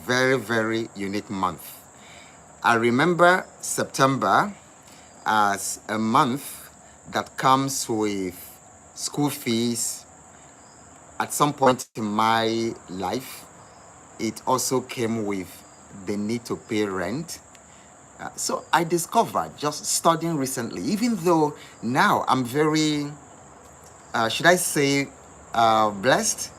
Very, very unique month. I remember September as a month that comes with school fees. At some point in my life, it also came with the need to pay rent. So I discovered just studying recently, even though now I'm very, should I say, blessed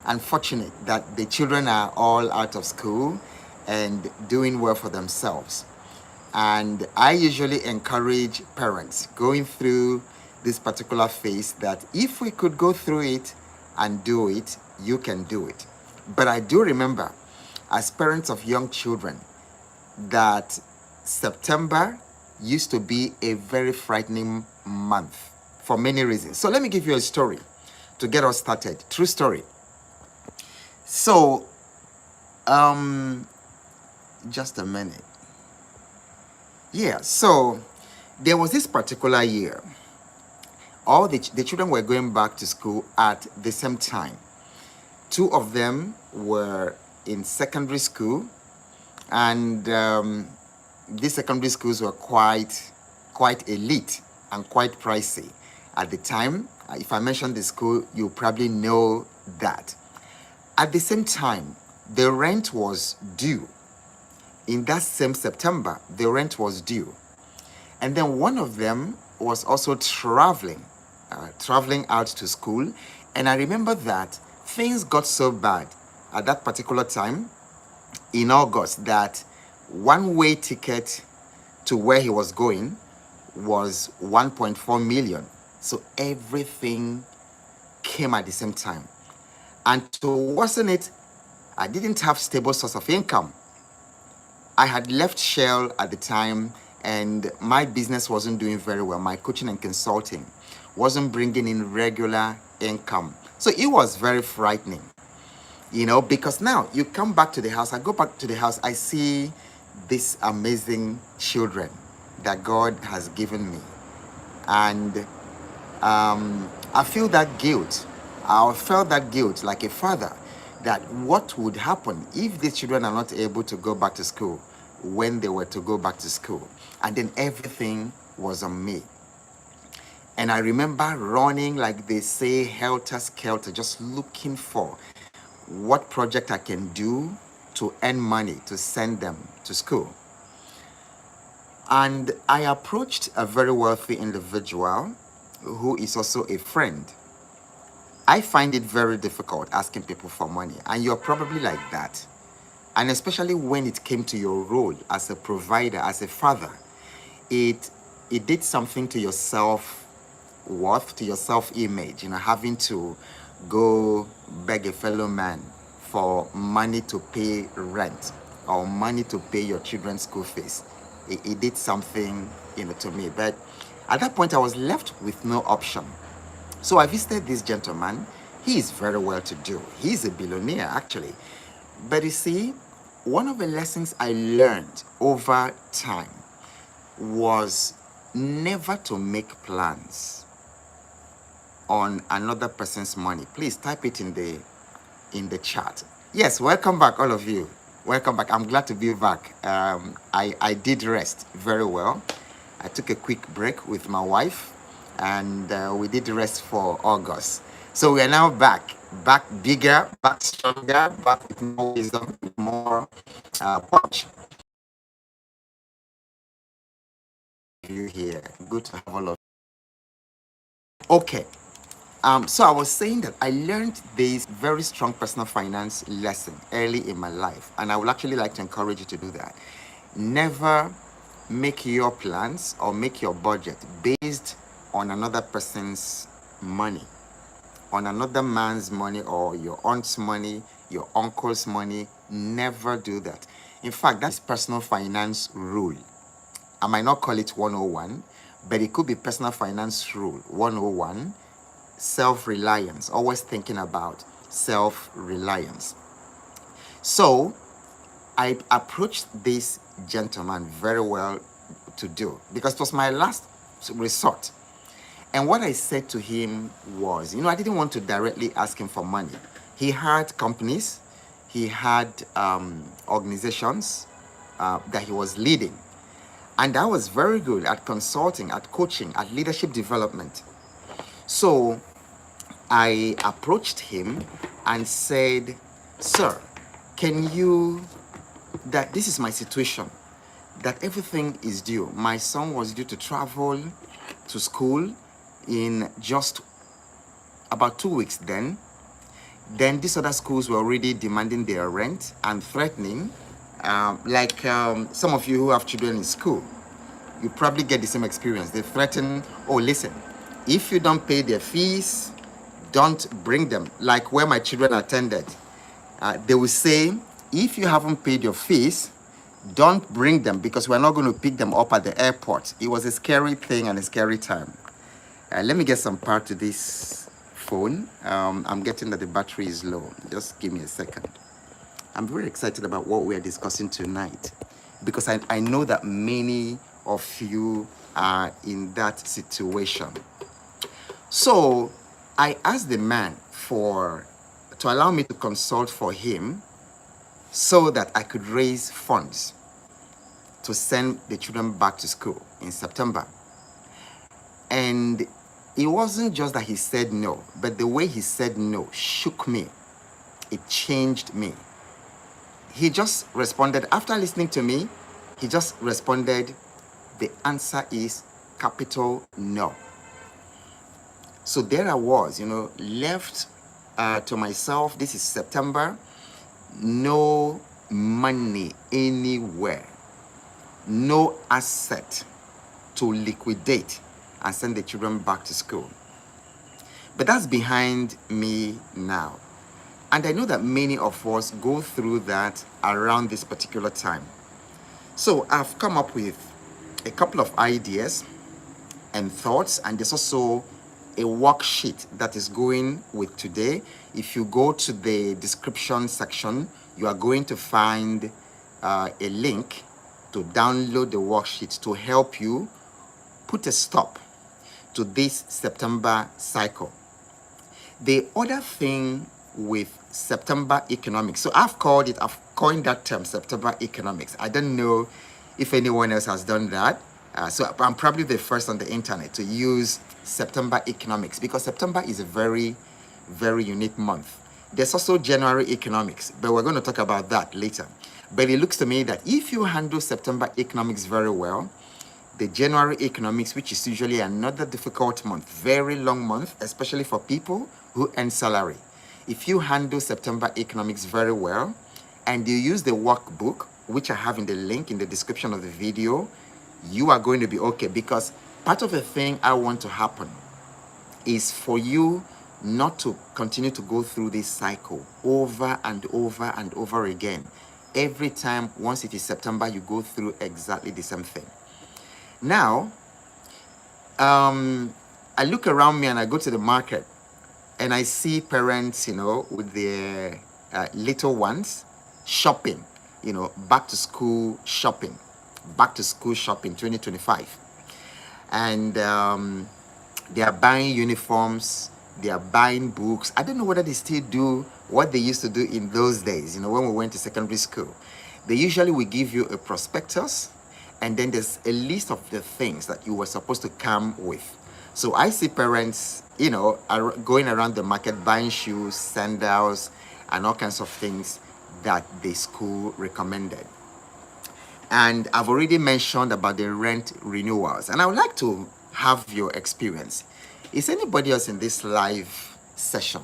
and fortunate that the children are all out of school and doing well for themselves. And I usually encourage parents going through this particular phase that if we could go through it and do it, you can do it. But I do remember, as parents of young children, that September used to be a very frightening month for many reasons. So let me give you a story to get us started. True story. So, just a minute. Yeah, so there was this particular year. All the children were going back to school at the same time. Two of them were in secondary school, and these secondary schools were quite elite and quite pricey at the time. If I mention the school, you probably know that. At the same time, the rent was due. In that same September, the rent was due. And then one of them was also traveling out to school. And I remember that things got so bad at that particular time in August that one-way ticket to where he was going was 1.4 million. So everything came at the same time. And to worsen it, I didn't have stable source of income. I had left Shell at the time, and my business wasn't doing very well. My coaching and consulting wasn't bringing in regular income. So it was very frightening, because now you come back to the house. I go back to the house, I see these amazing children that God has given me. And I feel that guilt. I felt that guilt like a father, that what would happen if these children are not able to go back to school when they were to go back to school. And then everything was on me. And I remember running, like they say, helter-skelter, just looking for what project I can do to earn money to send them to school. And I approached a very wealthy individual who is also a friend. I find it very difficult asking people for money, and you're probably like that. And especially when it came to your role as a provider, as a father, it did something to your self-worth, to your self-image, having to go beg a fellow man for money to pay rent or money to pay your children's school fees. It did something, to me. But at that point, I was left with no option. So I visited this gentleman. He is very well to do. He's a billionaire, actually. But you see, one of the lessons I learned over time was never to make plans on another person's money. Please type it in the chat. Yes, welcome back, all of you. Welcome back. I'm glad to be back. I did rest very well. I took a quick break with my wife, and we did rest for August. So we are now back bigger, back stronger, back with more wisdom, with more punch. You here. Good to have all of you. Okay. So I was saying that I learned this very strong personal finance lesson early in my life, and I would actually like to encourage you to do that. Never make your plans or make your budget based on another person's money, on another man's money, or your aunt's money, your uncle's money. Never do that. In fact, that's personal finance rule. I might not call it 101, but it could be personal finance rule 101. Self-reliance, always thinking about self-reliance. So I approached this gentleman very well to do, because it was my last resort. And what I said to him was, I didn't want to directly ask him for money. He had companies, he had organizations that he was leading. And I was very good at consulting, at coaching, at leadership development. So I approached him and said, "Sir, can you, that this is my situation, that everything is due. My son was due to travel to school in just about 2 weeks then. Then these other schools were already demanding their rent and threatening, some of you who have children in school, you probably get the same experience. They threaten, oh, listen, if you don't pay their fees, don't bring them. Like where my children attended, they will say, if you haven't paid your fees, don't bring them because we're not going to pick them up at the airport. It was a scary thing and a scary time. Let me get some power to this phone. I'm getting that the battery is low. Just give me a second. I'm very excited about what we are discussing tonight because I know that many of you are in that situation. So I asked the man to allow me to consult for him so that I could raise funds to send the children back to school in September. And it wasn't just that he said no, but the way he said no shook me. It changed me. He just responded, after listening to me, he just responded, the answer is capital no. So there I was, left to myself. This is September. No money anywhere. No asset to liquidate and send the children back to school. But that's behind me now. And I know that many of us go through that around this particular time. So I've come up with a couple of ideas and thoughts, and there's also a worksheet that is going with today. If you go to the description section, you are going to find a link to download the worksheet to help you put a stop to this September cycle. The other thing with September economics, so I've coined that term September economics. I don't know if anyone else has done that. So I'm probably the first on the internet to use September economics because September is a very, very unique month. There's also January economics, but we're going to talk about that later. But it looks to me that if you handle September economics very well, the January economics, which is usually another difficult month, very long month, especially for people who earn salary. If you handle September economics very well and you use the workbook, which I have in the link in the description of the video, you are going to be okay, because part of the thing I want to happen is for you not to continue to go through this cycle over and over and over again. Every time, once it is September, you go through exactly the same thing. Now, I look around me and I go to the market and I see parents, with their little ones shopping, back to school shopping 2025. And they are buying uniforms, they are buying books. I don't know whether they still do what they used to do in those days, when we went to secondary school. They usually will give you a prospectus, and then there's a list of the things that you were supposed to come with. So I see parents, are going around the market buying shoes, sandals, and all kinds of things that the school recommended. And I've already mentioned about the rent renewals, and I would like to have your experience. Is anybody else in this live session,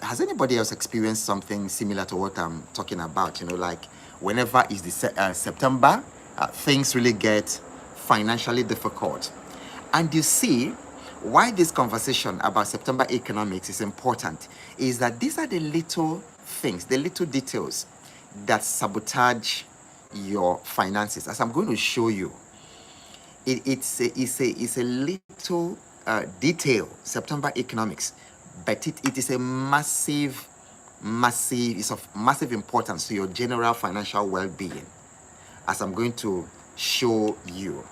has anybody else experienced something similar to what I'm talking about? Like whenever it's the September, things really get financially difficult. And you see why this conversation about September economics is important is that these are the little things, the little details that sabotage your finances. As I'm going to show you, it's a little detail, September economics, but it is a massive, it's of massive importance to your general financial well-being, as I'm going to show you.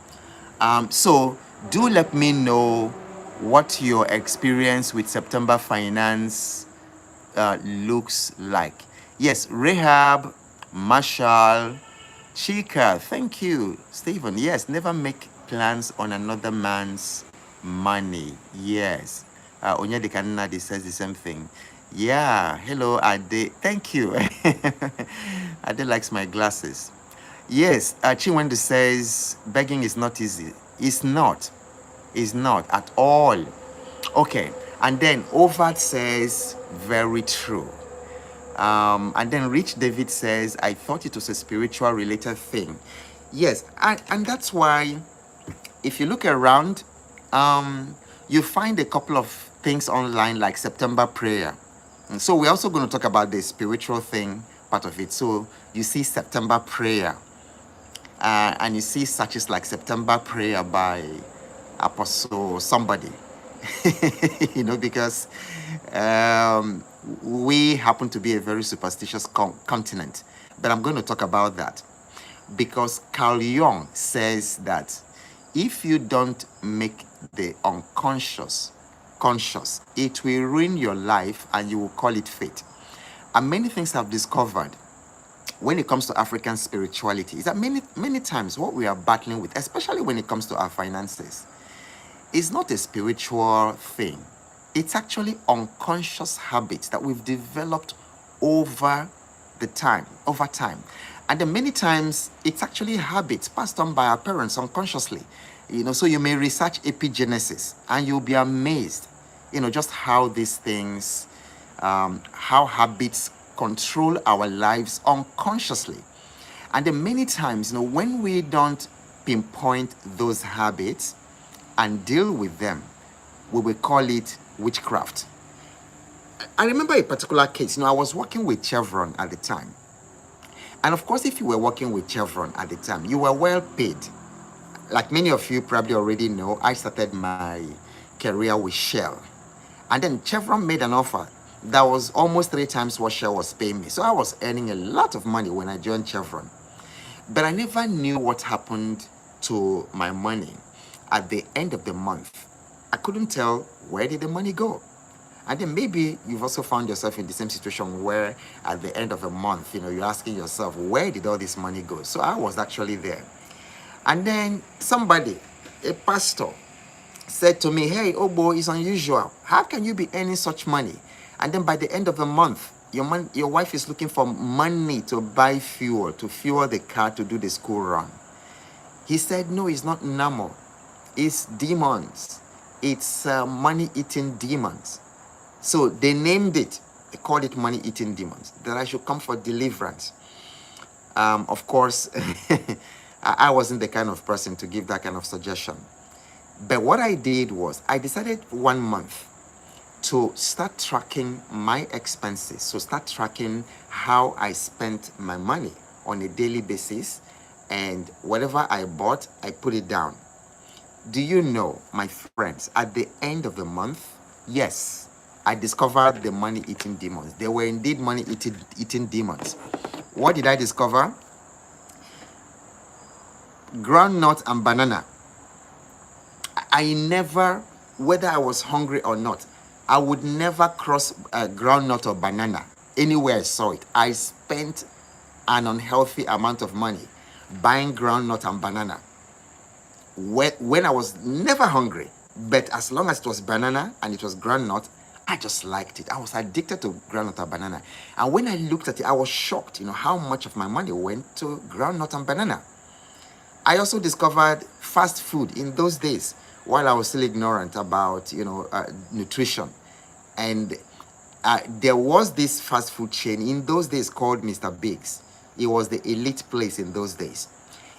So do let me know what your experience with September finance looks like. Yes, Rahab, Marshall, Chika, thank you. Stephen, yes, never make plans on another man's money. Yes. Onyedi Kanadi says the same thing. Yeah, hello, Ade. Thank you. Ade likes my glasses. Yes, Chinwendu says begging is not easy. It's not. It's not at all. Okay, and thenOvat says, very true. And then Rich David says, I thought it was a spiritual related thing. Yes, and that's why if you look around, you find a couple of things online like September prayer. And so we're also going to talk about the spiritual thing part of it. So you see September prayer, and you see such as like September prayer by Apostle somebody, because we happen to be a very superstitious continent. But I'm going to talk about that because Carl Jung says that if you don't make the unconscious conscious, it will ruin your life and you will call it fate. And many things I've discovered when it comes to African spirituality is that many times what we are battling with, especially when it comes to our finances, is not a spiritual thing. It's actually unconscious habits that we've developed over time. And then many times it's actually habits passed on by our parents unconsciously. So you may research epigenesis and you'll be amazed, just how these things, how habits control our lives unconsciously. And then many times, when we don't pinpoint those habits and deal with them, we will call it witchcraft. I remember a particular case. I was working with Chevron at the time. And of course, if you were working with Chevron at the time, you were well paid. Like many of you probably already know, I started my career with Shell. And then Chevron made an offer that was almost 3 times what Shell was paying me. So I was earning a lot of money when I joined Chevron. But I never knew what happened to my money at the end of the month. I couldn't tell where did the money go. And then maybe you've also found yourself in the same situation where at the end of a month, you're asking yourself, where did all this money go? So I was actually there. And then somebody, a pastor, said to me, hey, Ogbo, it's unusual. How can you be earning such money? And then by the end of the month, your wife is looking for money to buy fuel, to fuel the car to do the school run. He said, no, it's not normal. It's demons. It's money-eating demons. So they named it. They called it money-eating demons. That I should come for deliverance. Of course, I wasn't the kind of person to give that kind of suggestion. But what I did was I decided 1 month to start tracking my expenses. So start tracking how I spent my money on a daily basis. And whatever I bought, I put it down. Do you know, my friends, at the end of the month, yes, I discovered the money-eating demons. They were indeed money-eating demons. What did I discover? Groundnut and banana. I never, whether I was hungry or not, I would never cross a groundnut or banana anywhere I saw it. I spent an unhealthy amount of money buying groundnut and banana when I was never hungry. But as long as it was banana and it was groundnut, I just liked it. I was addicted to groundnut and banana. And when I looked at it, I was shocked, how much of my money went to groundnut and banana. I also discovered fast food in those days while I was still ignorant about, nutrition. And there was this fast food chain in those days called Mr. Biggs. It was the elite place in those days.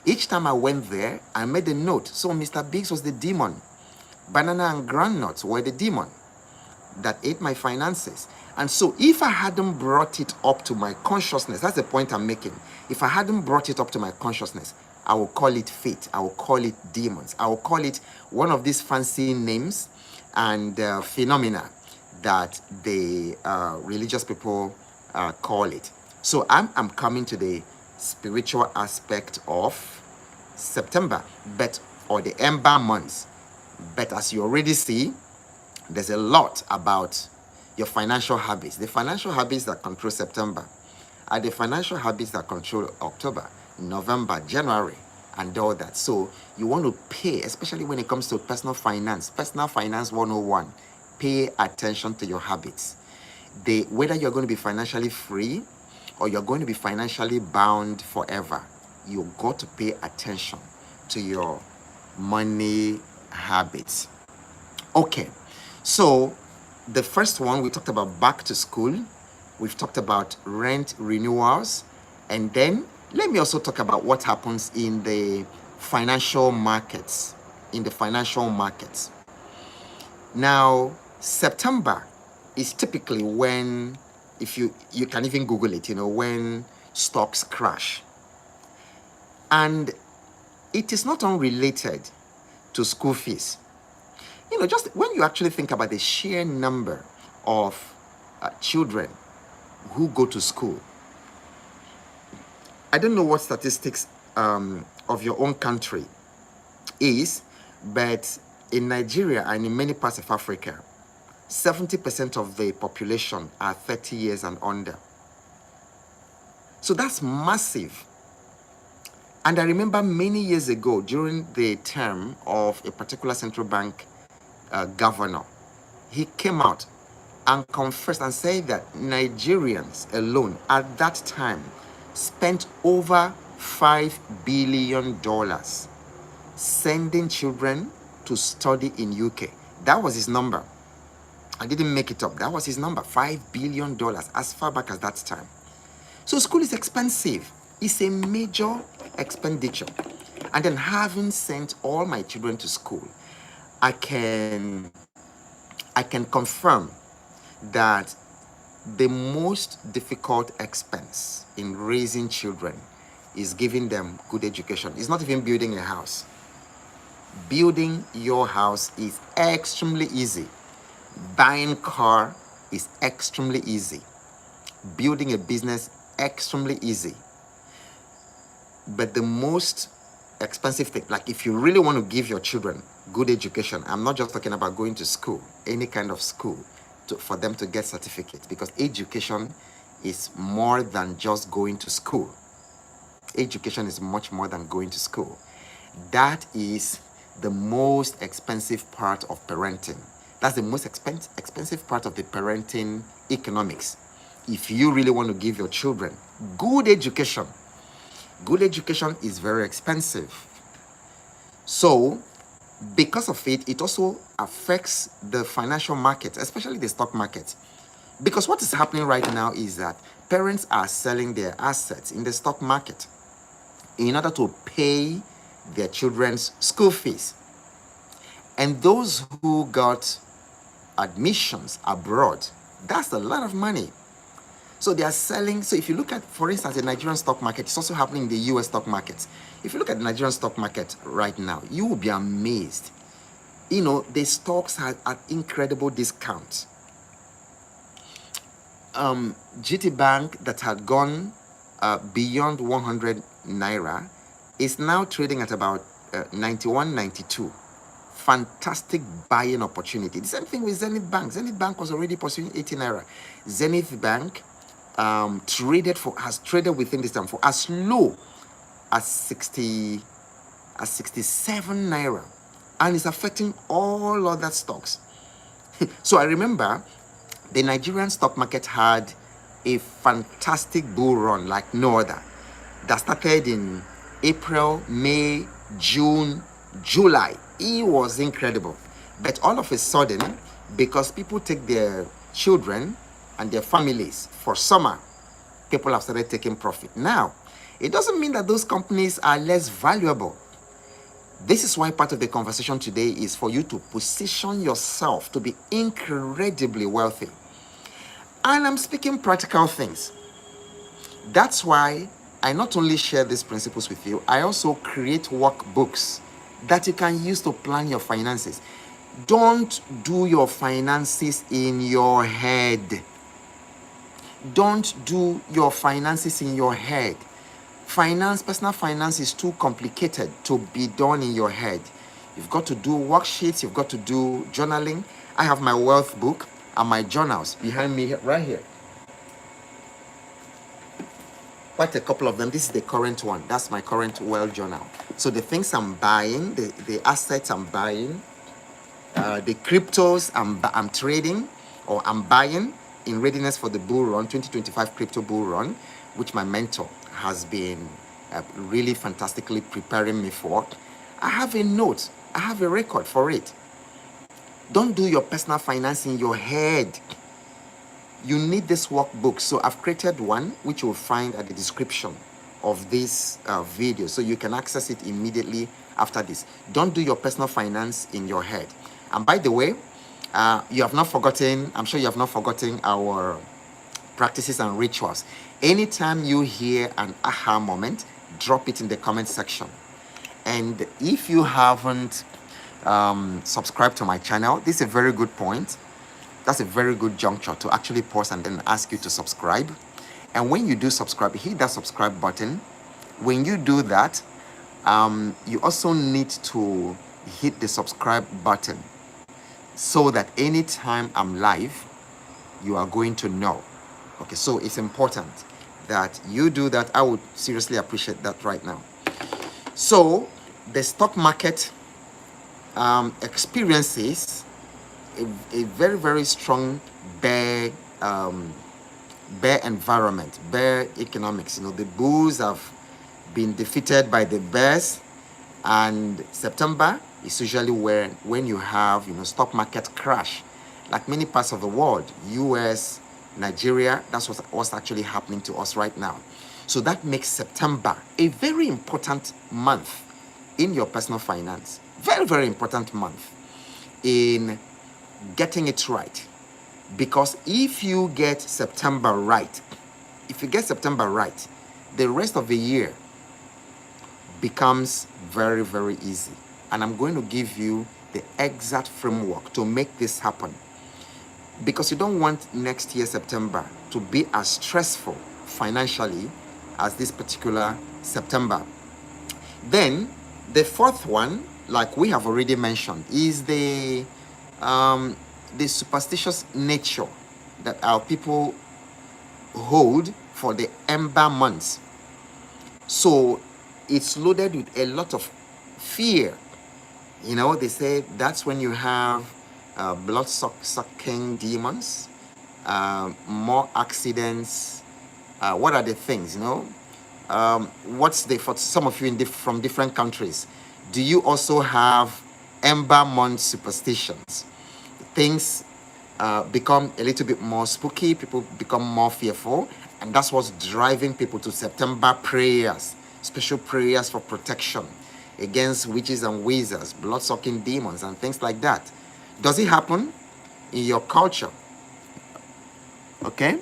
Each time I went there, I made a note. So Mr. Biggs was the demon. Banana and groundnuts were the demon that ate my finances. And so if I hadn't brought it up to my consciousness, that's the point I'm making. If I hadn't brought it up to my consciousness, I will call it fate. I will call it demons. I will call it one of these fancy names and phenomena that the religious people call it. So I'm coming to the spiritual aspect of September, or the ember months. But as you already see, there's a lot about your financial habits. The financial habits that control September. are the financial habits that control October, November, January, and all that. So you want to pay, especially when it comes to personal finance 101, pay attention to your habits. Whether you're going to be financially free or you're going to be financially bound forever, you got to pay attention to your money habits. Okay, so the first one, we talked about back to school. We've talked about rent renewals. And then let me also talk about what happens in the financial markets. Now, September is typically when, if you can even Google it, when stocks crash. And it is not unrelated to school fees. Just when you actually think about the sheer number of children who go to school. I don't know what statistics of your own country is, but in Nigeria and in many parts of Africa, 70% of the population are 30 years and under. So that's massive. And I remember many years ago, during the term of a particular central bank governor, he came out and confessed and said that Nigerians alone at that time spent over $5 billion sending children to study in UK. That was his number. I didn't make it up. That was his number, $5 billion, as far back as that time. So school is expensive. It's a major expenditure. And then, having sent all my children to school, I can confirm that the most difficult expense in raising children is giving them good education. It's not even building a house. Building your house is extremely easy. Buying car is extremely easy. Building a business, extremely easy. But the most expensive thing, like if you really want to give your children good education, I'm not just talking about going to school, any kind of school, for them to get certificates, because education is more than just going to school. Education is much more than going to school. That is the most expensive part of parenting. That's the most expensive part of the parenting economics. If you really want to give your children good education is very expensive. So, because of it, it also affects the financial market, especially the stock market. Because what is happening right now is that parents are selling their assets in the stock market in order to pay their children's school fees. And those who got admissions abroad, that's a lot of money. So they are selling. So if you look at, for instance, the Nigerian stock market, it's also happening in the US stock market. If you look at the Nigerian stock market right now, you will be amazed. The stocks are at incredible discounts. GT Bank, that had gone beyond 100 naira, is now trading at about 91, 92. Fantastic buying opportunity. The same thing with Zenith Bank. Zenith Bank was already pursuing 80 naira. Zenith Bank has traded within this time for as low as 67 naira, and it's affecting all other stocks. So I remember the Nigerian stock market had a fantastic bull run like no other, that started in April, May, June, July. It was incredible. But all of a sudden, because people take their children and their families for summer, people have started taking profit. Now, it doesn't mean that those companies are less valuable. This is why part of the conversation today is for you to position yourself to be incredibly wealthy. And I'm speaking practical things. That's why I not only share these principles with you, I also create workbooks that you can use to plan your finances. Don't do your finances in your head. Don't do your finances in your head. Personal finance is too complicated to be done in your head. You've got to do worksheets, you've got to do journaling. I have my wealth book and my journals behind me right here. quite a couple of them. This is the current one. That's my current well journal. So the things I'm buying, the assets I'm buying, the cryptos I'm trading or I'm buying in readiness for the bull run, 2025 crypto bull run, which my mentor has been really fantastically preparing me for. I have a note, I have a record for it. Don't do your personal finance in your head. You need this workbook. So I've created one, which you'll find at the description of this video, so you can access it immediately after this. Don't do your personal finance in your head. And by the way, you have not forgotten, I'm sure you have not forgotten our practices and rituals. Anytime you hear an aha moment, drop it in the comment section. And if you haven't subscribed to my channel, this is a very good point. That's a very good juncture to actually pause and then ask you to subscribe. And when you do subscribe, hit that subscribe button. When you do that, you also need to hit the subscribe button so that anytime I'm live, you are going to know. Okay, so it's important that you do that. I would seriously appreciate that right now. So the stock market experiences a very, very strong bear environment, bear economics. You know, the bulls have been defeated by the bears, and September is usually when you have, you know, stock market crash, like many parts of the world, US, Nigeria. That's what's actually happening to us right now. So that makes September a very important month in your personal finance. Very, very important month in getting it right. Because if you get September right, the rest of the year becomes very, very easy. And I'm going to give you the exact framework to make this happen. Because you don't want next year September to be as stressful financially as this particular September. Then the fourth one, like we have already mentioned, is the superstitious nature that our people hold for the ember months. So it's loaded with a lot of fear. You know, they say that's when you have blood sucking demons, more accidents. What are the things, you know? What's the, for some of you from different countries, do you also have ember month superstitions? Things become a little bit more spooky, people become more fearful, and that's what's driving people to September prayers, special prayers for protection against witches and wizards, blood-sucking demons, and things like that. Does it happen in your culture? Okay.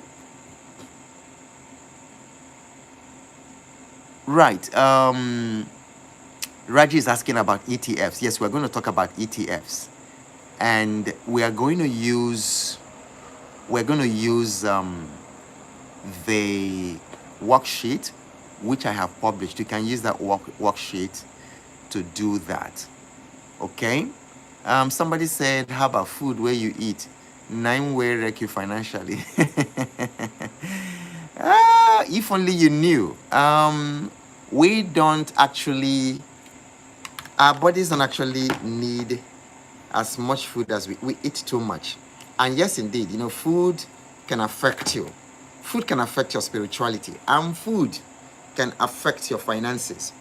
Right. Raji is asking about ETFs. Yes, we're going to talk about ETFs. And we are going to use the worksheet which I have published. You can use that worksheet to do that. Okay. Somebody said, how about food where you eat? 9 way wreck you financially. If only you knew. We don't actually, our bodies don't actually need as much food as we eat too much. And yes, indeed, you know, food can affect you. Food can affect your spirituality, and food can affect your finances.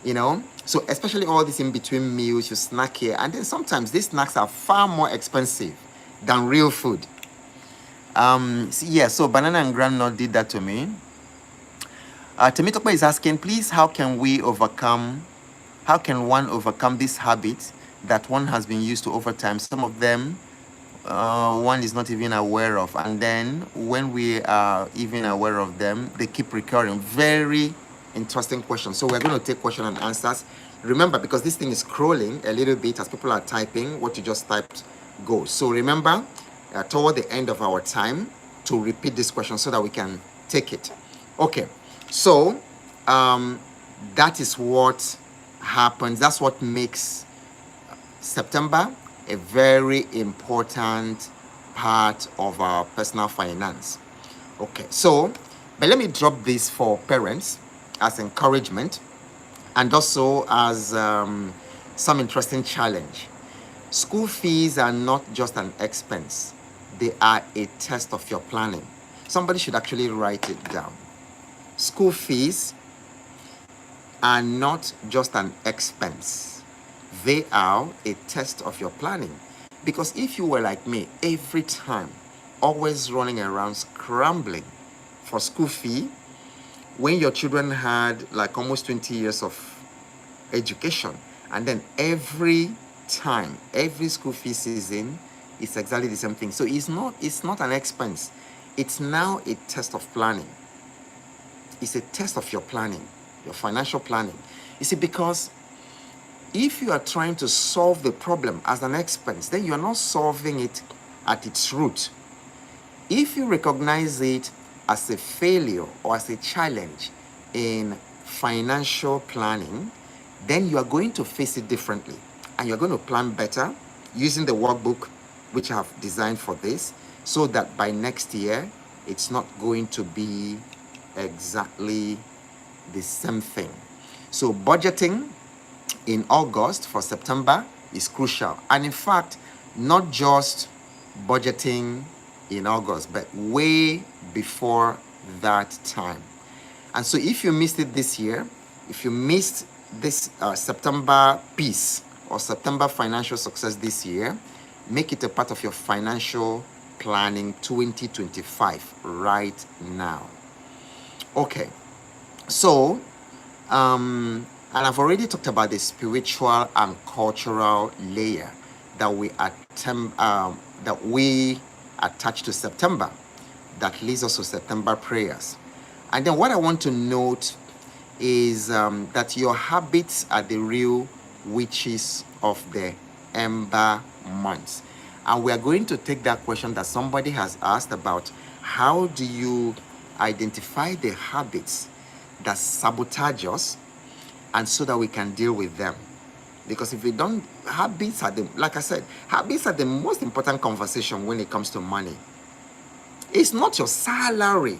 You know, so especially all this in between meals, you snack here, and then sometimes these snacks are far more expensive than real food. So Banana and Grandnut did that to me. Temitope is asking, please, how can one overcome this habit that one has been used to over time? Some of them one is not even aware of, and then when we are even aware of them, they keep recurring. Very interesting question. So we're going to take question and answers. Remember, because this thing is scrolling a little bit as people are typing, what you just typed goes. So remember, toward the end of our time, to repeat this question so that we can take it. Okay, so that is what happens. That's what makes September a very important part of our personal finance. Okay, so But let me drop this for parents as encouragement and also as some interesting challenge. School fees are not just an expense, they are a test of your planning. Somebody should actually write it down. School fees are not just an expense, they are a test of your planning. Because if you were like me, every time, always running around scrambling for school fee, when your children had like almost 20 years of education, and then every time, every school fee season, it's exactly the same thing. So it's not an expense. It's now a test of planning. It's a test of your planning, your financial planning. You see, because if you are trying to solve the problem as an expense, then you are not solving it at its root. If you recognize it as a failure or as a challenge in financial planning, then you are going to face it differently and you're going to plan better using the workbook which I have designed for this, so that by next year it's not going to be exactly the same thing. So budgeting in August for September is crucial. And in fact, not just budgeting in August, but way before that time. And so if you missed it this year, if you missed this September piece or September financial success this year, make it a part of your financial planning 2025 right now. Okay, so and I've already talked about the spiritual and cultural layer that we attach to September, that leads us to September prayers. And then what I want to note is that your habits are the real witches of the ember months. And we are going to take that question that somebody has asked about: how do you identify the habits that sabotage us, and so that we can deal with them? Because if we don't, habits are like I said, habits are the most important conversation when it comes to money. It's not your salary.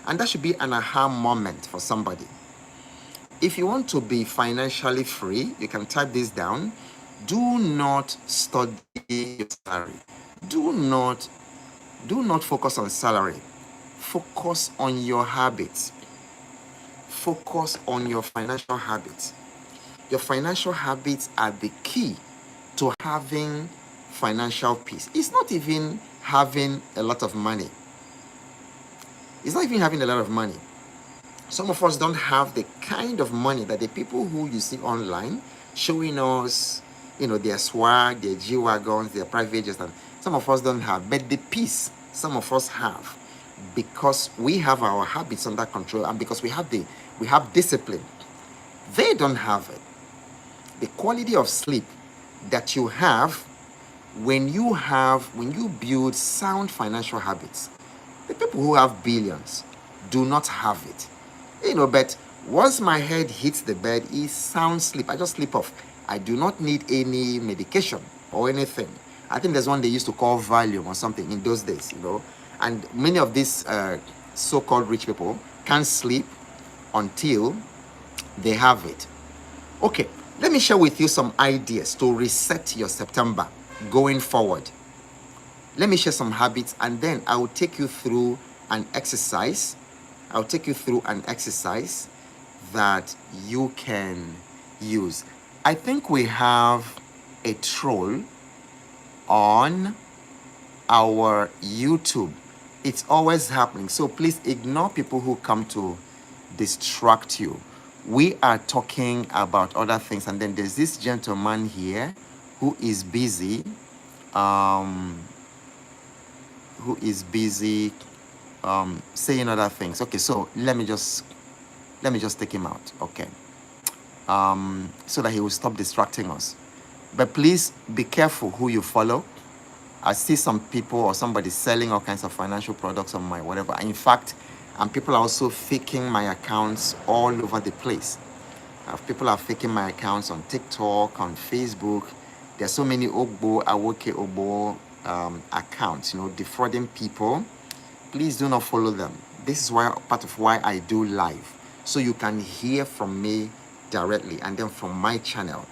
And that should be an aha moment for somebody. If you want to be financially free, you can type this down. Do not study your salary. Do not focus on salary. Focus on your habits. Focus on your financial habits. Your financial habits are the key to having financial peace. It's not even having a lot of money. It's not even having a lot of money. Some of us don't have the kind of money that the people who you see online showing us, their swag, their G-Wagons, their private jets, and some of us don't have. But the peace some of us have, because we have our habits under control and because we have discipline. They don't have it. The quality of sleep that you have when you build sound financial habits. The people who have billions do not have it. But once my head hits the bed, it's sound sleep. I just sleep off. I do not need any medication or anything. I think there's one they used to call Valium or something in those days, And many of these so-called rich people can't sleep until they have it. Okay, let me share with you some ideas to reset your September going forward. Let me share some habits, and then I will take you through an exercise. That you can use. I think we have a troll on our YouTube. It's always happening. So please ignore people who come to distract you. We are talking about other things, and then there's this gentleman here who is busy saying other things. Okay, so let me just take him out. Okay, so that he will stop distracting us. But please be careful who you follow. I see some people or somebody selling all kinds of financial products on my whatever. In fact, and people are also faking my accounts all over the place. People are faking my accounts on TikTok, on Facebook. There are so many Ogbo, Awoke, Ogbo accounts, defrauding people. Please do not follow them. This is why part of why I do live, so you can hear from me directly and then from my channel.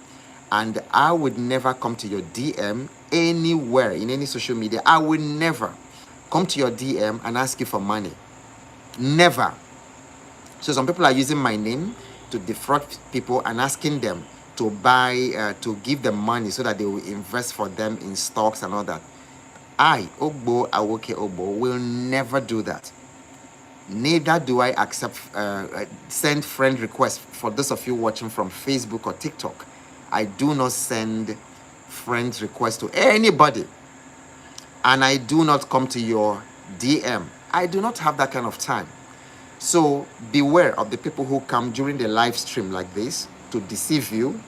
And I would never come to your DM anywhere in any social media. I would never come to your DM and ask you for money. Never. So some people are using my name to defraud people and asking them to buy, to give them money so that they will invest for them in stocks and all that. I, Ogbo, Awoke Ogbo, will never do that. Neither do I accept, send friend requests. For those of you watching from Facebook or TikTok, I do not send friend requests to anybody. And I do not come to your DM. I do not have that kind of time. So beware of the people who come during the live stream like this to deceive you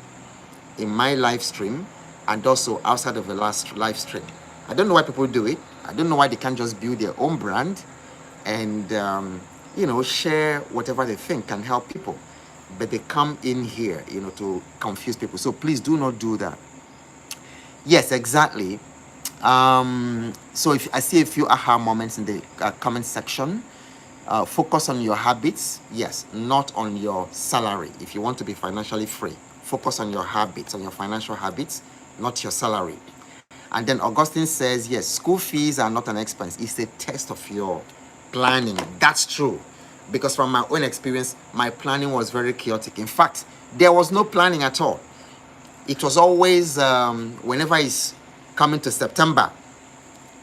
in my live stream and also outside of the last live stream. I don't know why people do it. I don't know why they can't just build their own brand and share whatever they think can help people. But they come in here, to confuse people. So please do not do that. Yes, exactly. So if I see a few aha moments in the comment section. Focus on your habits, yes, not on your salary. If you want to be financially free, focus on your habits, on your financial habits, not your salary. And then Augustine says, yes, school fees are not an expense. It's a test of your planning. That's true. Because from my own experience, my planning was very chaotic. In fact, there was no planning at all. It was always, whenever it's coming to September,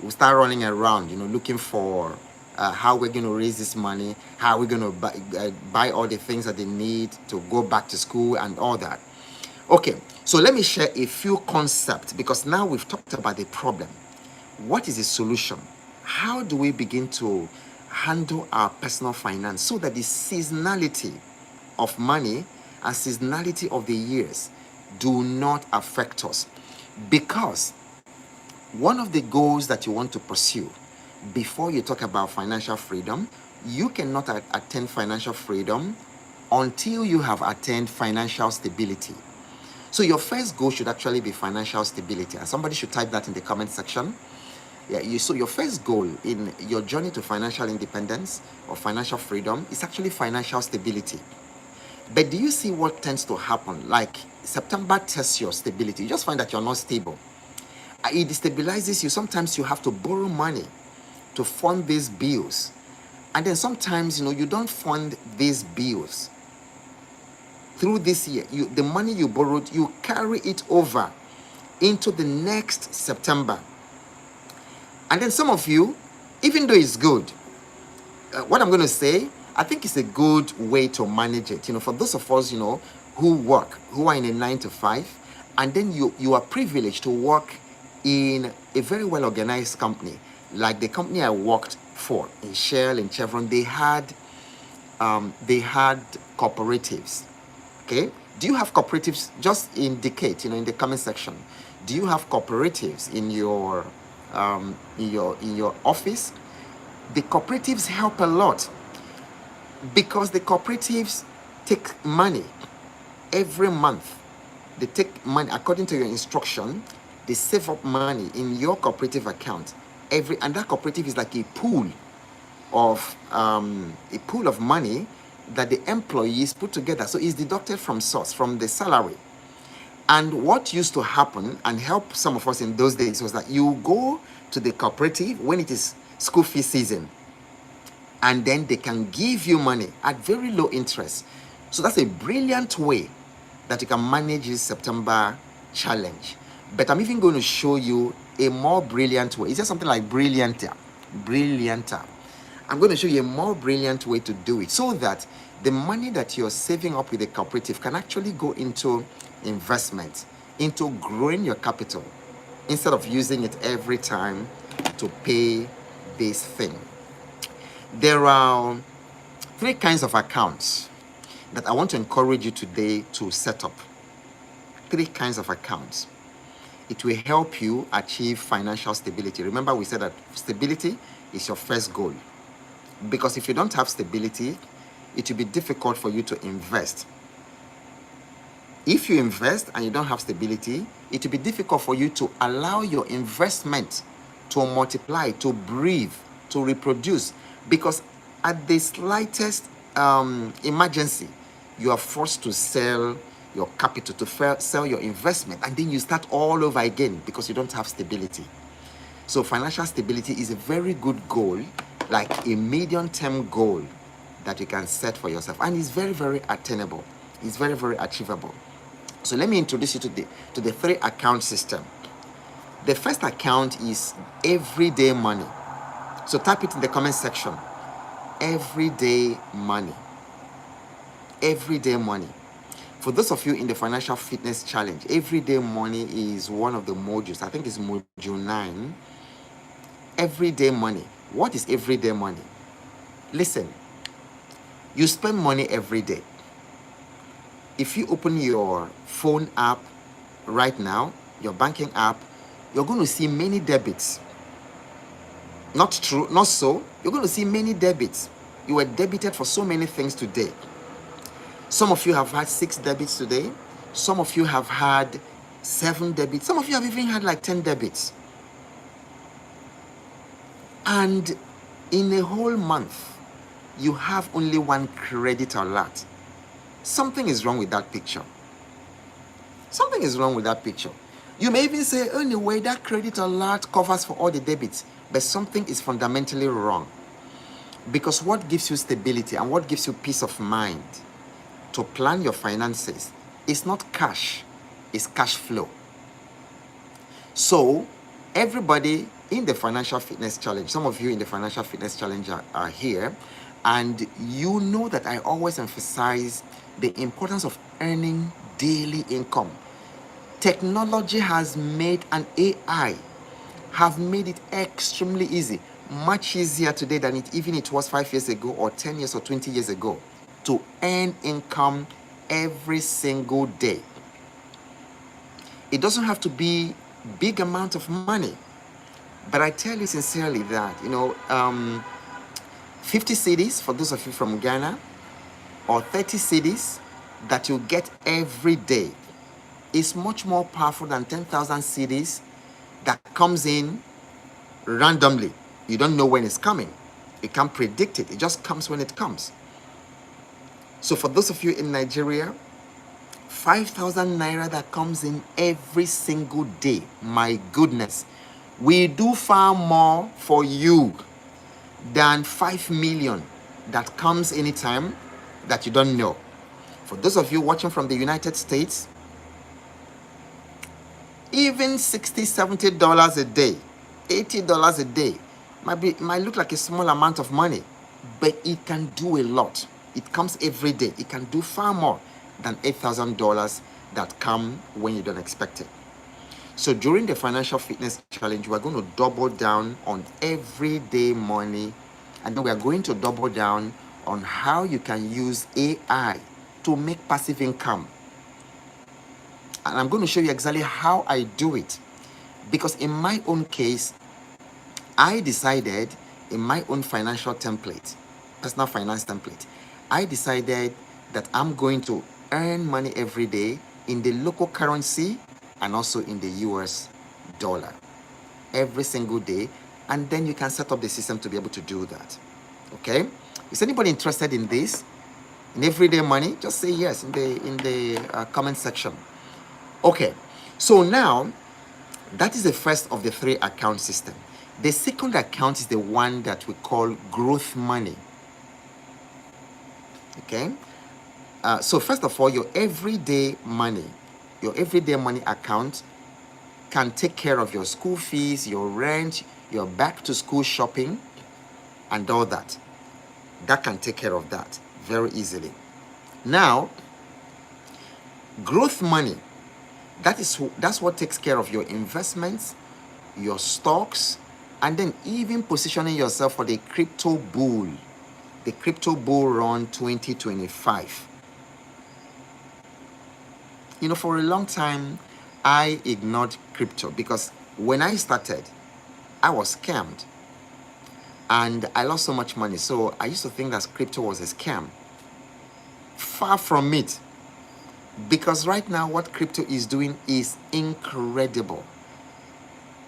we start running around, looking for how we're going to raise this money, how we're going to buy all the things that they need to go back to school and all that. Okay, so let me share a few concepts, because now we've talked about the problem. What is the solution? How do we begin to handle our personal finance so that the seasonality of money and seasonality of the years do not affect us? Because one of the goals that you want to pursue before you talk about financial freedom, you cannot attain financial freedom until you have attained financial stability. So your first goal should actually be financial stability. And somebody should type that in the comment section. So your first goal in your journey to financial independence or financial freedom is actually financial stability. But do you see what tends to happen? Like September tests your stability. You just find that you're not stable. It destabilizes you. Sometimes you have to borrow money to fund these bills. And then sometimes, you don't fund these bills through this year. The money you borrowed, you carry it over into the next September. And then some of you, even though it's good, what I'm going to say, I think it's a good way to manage it. For those of us, who work, who are in a 9 to 5, and then you are privileged to work in a very well organized company. Like the company I worked for in Shell and Chevron, they had cooperatives. Okay, do you have cooperatives? Just indicate, in the comment section. Do you have cooperatives in your office? The cooperatives help a lot, because the cooperatives take money every month. They take money according to your instruction. They save up money in your cooperative account. And that cooperative is like a pool of money that the employees put together. So it's deducted from the salary. And what used to happen and help some of us in those days was that you go to the cooperative when it is school fee season, and then they can give you money at very low interest. So that's a brilliant way that you can manage this September challenge. But I'm even going to show you a more brilliant way. It's just something like brillianter. I'm going to show you a more brilliant way to do it, so that the money that you're saving up with the cooperative can actually go into investment, into growing your capital, instead of using it every time to pay this thing. There are 3 kinds of accounts that I want to encourage you today to set up. 3 kinds of accounts. It will help you achieve financial stability. Remember, we said that stability is your first goal. Because if you don't have stability, it will be difficult for you to invest. If you invest and you don't have stability, it will be difficult for you to allow your investment to multiply, to breathe, to reproduce. Because At the slightest emergency, you are forced to sell your capital, to sell your investment, and then you start all over again because you don't have stability. So financial stability is a very good goal, like a medium-term goal that you can set for yourself, and it's very, very attainable. It's very, very achievable. So let me introduce you to the 3 account system. The first account is everyday money. So type it in the comment section. Everyday money. Everyday money. For those of you in the Financial Fitness Challenge, everyday money is one of the modules. I think it's module 9. Everyday money. What is everyday money? Listen, you spend money every day. If you open your phone app right now, your banking app, you're going to see many debits. Not true, not so. You're going to see many debits. You were debited for so many things today. Some of you have had 6 debits today. Some of you have had 7 debits. Some of you have even had like 10 debits. And in a whole month, you have only 1 credit alert. Something is wrong with that picture. Something is wrong with that picture. You may even say, anyway, that credit alert covers for all the debits, but something is fundamentally wrong. Because what gives you stability and what gives you peace of mind to plan your finances is not cash, it's cash flow. So everybody in the Financial Fitness Challenge, some of you in the Financial Fitness Challenge are here, and you know that I always emphasize the importance of earning daily income. Technology has made, an AI have made it extremely easy, much easier today than it was 5 years ago or 10 years or 20 years ago, to earn income every single day. It doesn't have to be big amount of money, but I tell you sincerely that 50 cedis for those of you from Ghana, or 30 cedis that you get every day is much more powerful than 10,000 cedis that comes in randomly. You don't know when it's coming. You can't predict it. It just comes when it comes. So for those of you in Nigeria, 5,000 naira that comes in every single day. My goodness. We do far more for you than 5 million that comes anytime that you don't know. For those of you watching from the United States, even $60, $70 a day, $80 a day might look like a small amount of money, but it can do a lot. It comes every day. It can do far more than $8,000 that come when you don't expect it. So during the Financial Fitness Challenge, we're going to double down on everyday money, and then we are going to double down on how you can use AI to make passive income. And I'm going to show you exactly how I do it. Because in my own case, I decided in my own financial template, personal finance template, I decided that I'm going to earn money every day in the local currency and also in the US dollar every single day. And then you can set up the system to be able to do that. Okay? Is anybody interested in this? In everyday money? Just say yes in the comment section. Okay, so now that is the first of the 3 account system. The second account is the one that we call growth money. Okay, so first of all, your everyday money account can take care of your school fees, your rent, your back to school shopping, and all that. That can take care of that very easily. Now, growth money, that's what takes care of your investments, your stocks, and then even positioning yourself for the crypto bull run 2025. For a long time, I ignored crypto because when I started, I was scammed and I lost so much money. So I used to think that crypto was a scam. Far from it. Because right now, what crypto is doing is incredible.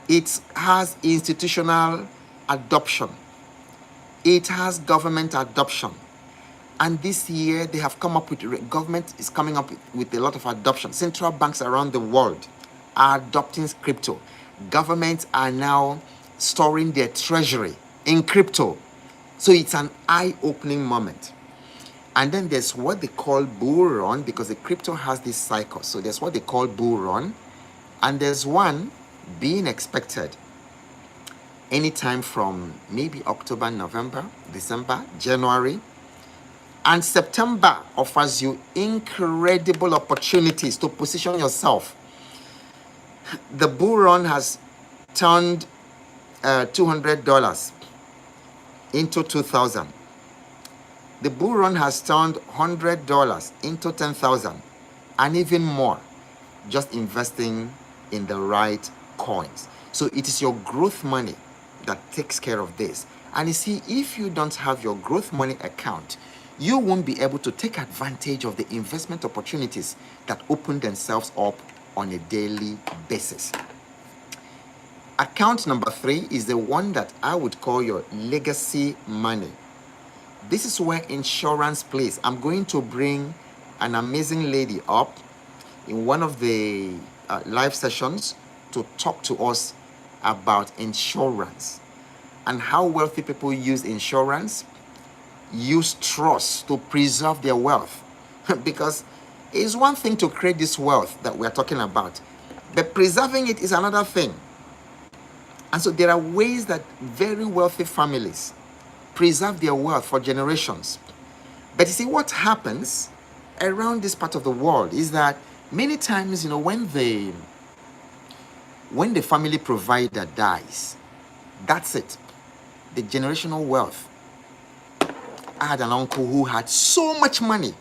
It has institutional adoption. It has government adoption. And this year, they have come up with, government is coming up with a lot of adoption. Central banks around the world are adopting crypto. Governments are now storing their treasury in crypto. So it's an eye-opening moment. And then there's what they call bull run, because the crypto has this cycle. So there's what they call bull run. And there's one being expected anytime from maybe October, November, December, January. And September offers you incredible opportunities to position yourself. The bull run has turned $200 into $2,000. The bull run has turned $100 into $10,000 and even more, just investing in the right coins. So it is your growth money that takes care of this. And you see, if you don't have your growth money account, you won't be able to take advantage of the investment opportunities that open themselves up on a daily basis. Account number 3 is the one that I would call your legacy money. This is where insurance plays. I'm going to bring an amazing lady up in one of the live sessions to talk to us about insurance and how wealthy people use insurance, use trust to preserve their wealth. Because it's one thing to create this wealth that we're talking about, but preserving it is another thing. And so there are ways that very wealthy families preserve their wealth for generations. But you see, what happens around this part of the world is that many times, when the family provider dies, that's it. The generational wealth. I had an uncle who had so much money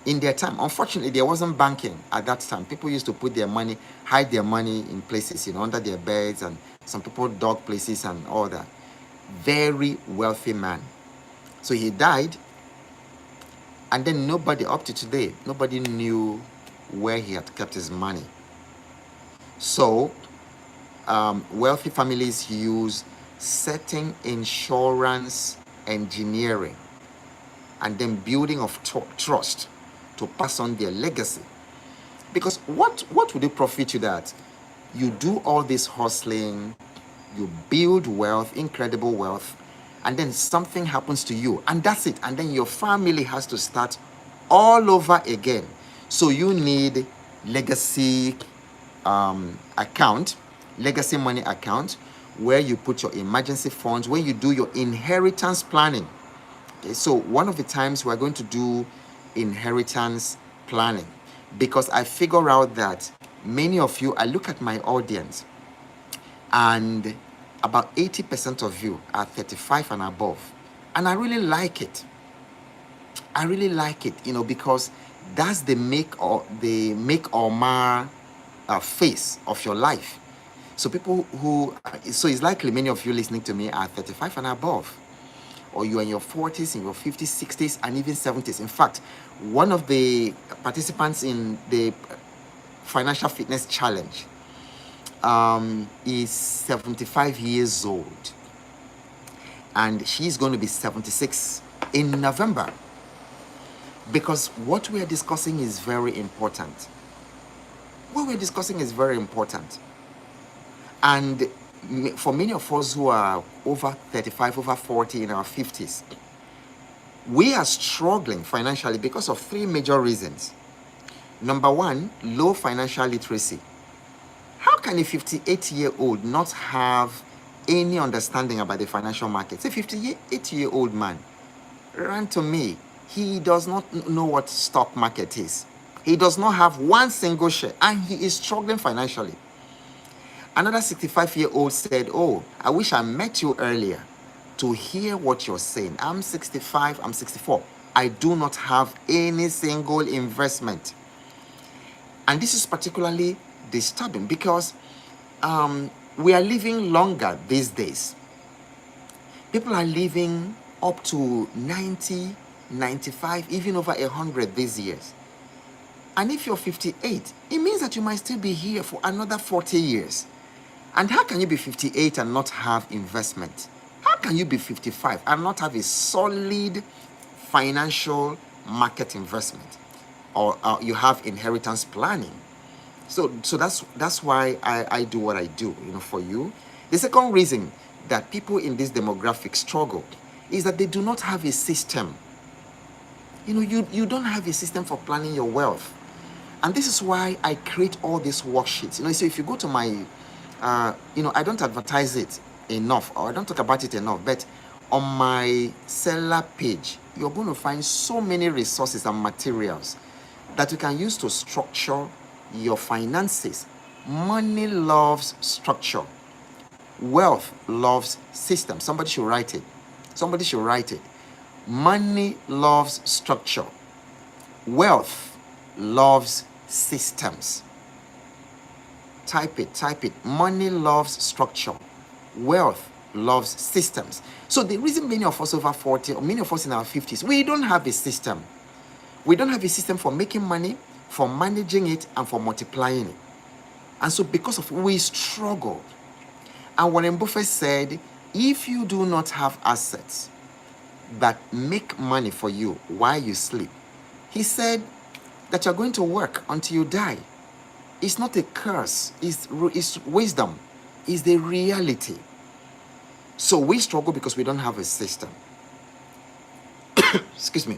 in their time. Unfortunately, there wasn't banking at that time. People used to put their money, hide their money in places, under their beds, and some people dug places and all that. Very wealthy man. So he died, and then nobody, up to today, nobody knew where he had kept his money. So wealthy families use certain insurance engineering and then building of trust to pass on their legacy. Because what would it profit you that you do all this hustling, you build wealth, incredible wealth, and then something happens to you, and that's it, and then your family has to start all over again. So you need legacy account, legacy money account, where you put your emergency funds, where you do your inheritance planning. Okay, so one of the times we're going to do inheritance planning, because I figure out that many of you, I look at my audience, and about 80% of you are 35 and above. And I really like it. I really like it, because that's the make or mar phase of your life. So so it's likely many of you listening to me are 35 and above, or you're in your 40s, in your 50s, 60s, and even 70s. In fact, one of the participants in the Financial Fitness Challenge is 75 years old, and she's going to be 76 in November, because what we are discussing is very important. What we're discussing is very important. And for many of us who are over 35, over 40, in our 50s, we are struggling financially because of 3 major reasons. Number 1, low financial literacy. How can a 58-year-old not have any understanding about the financial markets? A 58-year-old man ran to me. He does not know what stock market is. He does not have one single share, and he is struggling financially. Another 65-year-old said, "Oh, I wish I met you earlier to hear what you're saying. I'm 65, I'm 64. I do not have any single investment." And this is particularly disturbing because we are living longer these days. People are living up to 90, 95, even over 100 these years. And if you're 58, it means that you might still be here for another 40 years. And how can you be 58 and not have investment? How can you be 55 and not have a solid financial market investment, or you have inheritance planning? So that's why I do what I do, for you. The second reason that people in this demographic struggle is that they do not have a system. You don't have a system for planning your wealth. And this is why I create all these worksheets. So if you go to my, I don't advertise it enough, or I don't talk about it enough, but on my seller page, you're going to find so many resources and materials that you can use to structure your finances. Money loves structure. Wealth loves system. Somebody should write it. Somebody should write it. Money loves structure. Wealth loves systems. Type it. Money loves structure. Wealth loves systems. So the reason many of us over 40, or many of us in our 50s, we don't have a system. We don't have a system for making money, for managing it, and for multiplying it. And so because of we struggle. And Warren Buffett said, if you do not have assets that make money for you while you sleep, he said that you're going to work until you die. It's not a curse, it's wisdom, it's the reality. So we struggle because we don't have a system. Excuse me.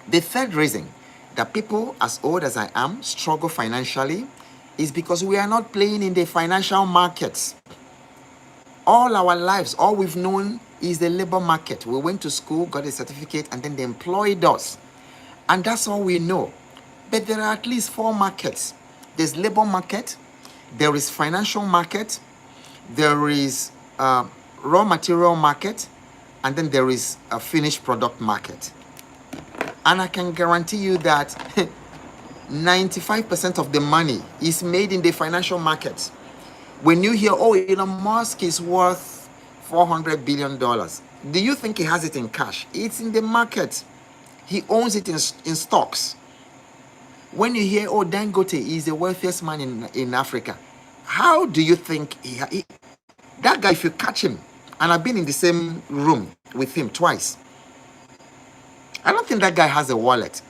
The third reason that people as old as I am struggle financially is because we are not playing in the financial markets. All our lives, all we've known is the labor market. We went to school, got a certificate, and then they employed us. And that's all we know. But there are at least 4 markets. There's labor market, there is financial market, there is raw material market, and then there is a finished product market. And I can guarantee you that 95% of the money is made in the financial markets. When you hear, Elon Musk is worth $400 billion, do you think he has it in cash? It's in the market. He owns it in stocks. When you hear, Dangote is the wealthiest man in Africa, how do you think that guy, if you catch him, and I've been in the same room with him twice, I don't think that guy has a wallet.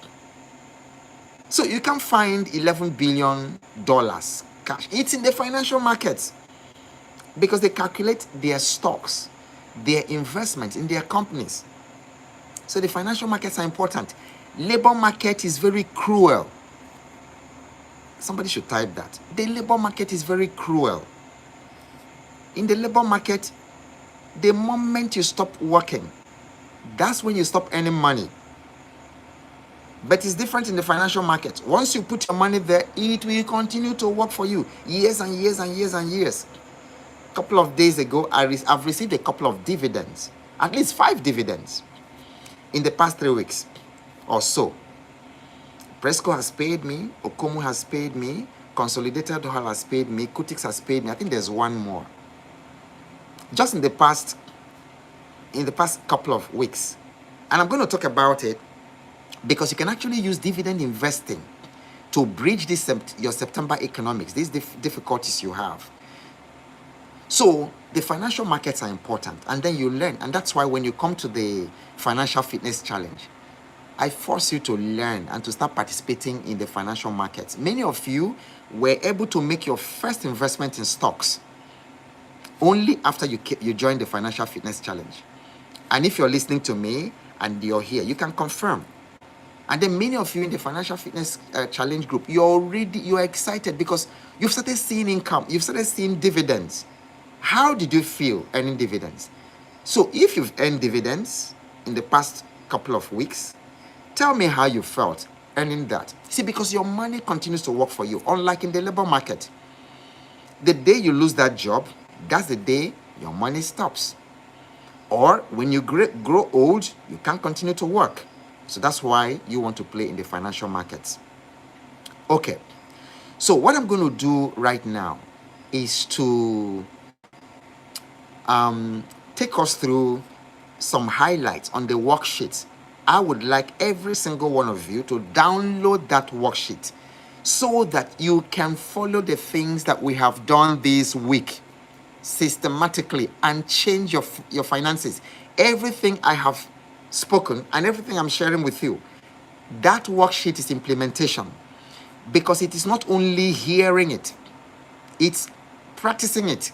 So you can find $11 billion cash. It's in the financial markets because they calculate their stocks, their investments in their companies. So the financial markets are important. Labor market is very cruel. Somebody should type that. The labor market is very cruel. In the labor market, the moment you stop working, that's when you stop earning money. But it's different in the financial market. Once you put your money there, it will continue to work for you years and years and years and years. A couple of days ago, I've received a couple of dividends, at least 5 dividends in the past 3 weeks or so. Presco has paid me, Okomu has paid me, Consolidated Hall has paid me, Kutix has paid me. I think there's one more. Just in the past couple of weeks. And I'm going to talk about it because you can actually use dividend investing to bridge your September economics, these difficulties you have. So the financial markets are important, and then you learn. And that's why when you come to the Financial Fitness Challenge, I force you to learn and to start participating in the financial markets. Many of you were able to make your first investment in stocks only after you joined the Financial Fitness Challenge. And if you're listening to me and you're here, you can confirm. And then many of you in the Financial Fitness Challenge group, you're excited because you've started seeing income, you've started seeing dividends. How did you feel earning dividends? So if you've earned dividends in the past couple of weeks, tell me how you felt earning that. See, because your money continues to work for you, unlike in the labor market. The day you lose that job, that's the day your money stops. Or when you grow old, you can't continue to work. So that's why you want to play in the financial markets. Okay. So what I'm going to do right now is to take us through some highlights on the worksheet. I would like every single one of you to download that worksheet so that you can follow the things that we have done this week. systematically and change your finances. Everything I have spoken and everything I'm sharing with you, that worksheet is implementation, because it is not only hearing it, it's practicing it.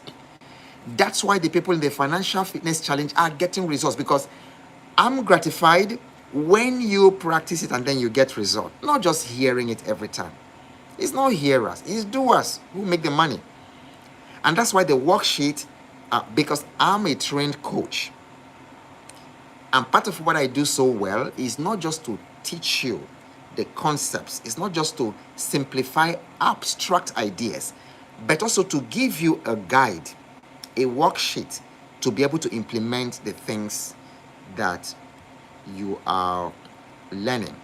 That's why the people in the financial fitness challenge are getting results, because I'm gratified when you practice it and then you get results, not just hearing it every time. It's not hearers, it's doers who make the money. And that's why the worksheet, because I'm a trained coach, and part of what I do so well is not just to teach you the concepts, it's not just to simplify abstract ideas, but also to give you a guide, a worksheet to be able to implement the things that you are learning.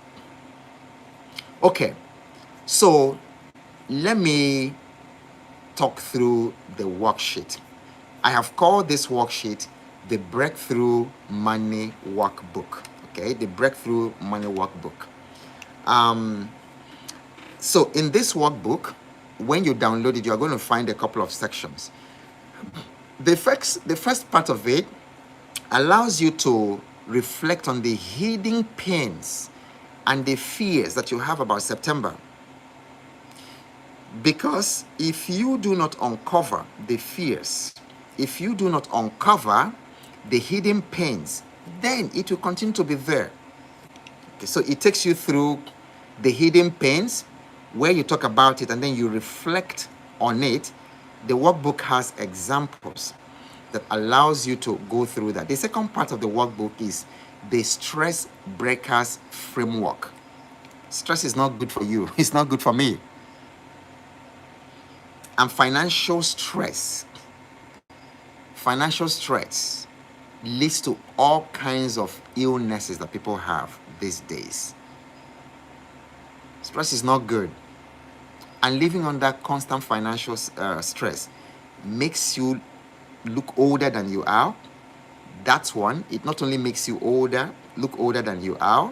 Okay, so let me talk through the worksheet. I have called this worksheet the Breakthrough Money Workbook. Okay, the Breakthrough Money Workbook. So in this workbook, when you download it, you're going to find a couple of sections. The first part of it allows you to reflect on the hidden pains and the fears that you have about September. Because if you do not uncover the fears, if you do not uncover the hidden pains, then it will continue to be there. Okay, so it takes you through the hidden pains, where you talk about it and then you reflect on it. The workbook has examples that allows you to go through that. The second part of the workbook is the stress breakers framework. Stress is not good for you. It's not good for me. And financial stress leads to all kinds of illnesses that people have these days. Stress is not good. And living under constant financial stress makes you look older than you are. That's one. It not only makes you look older than you are,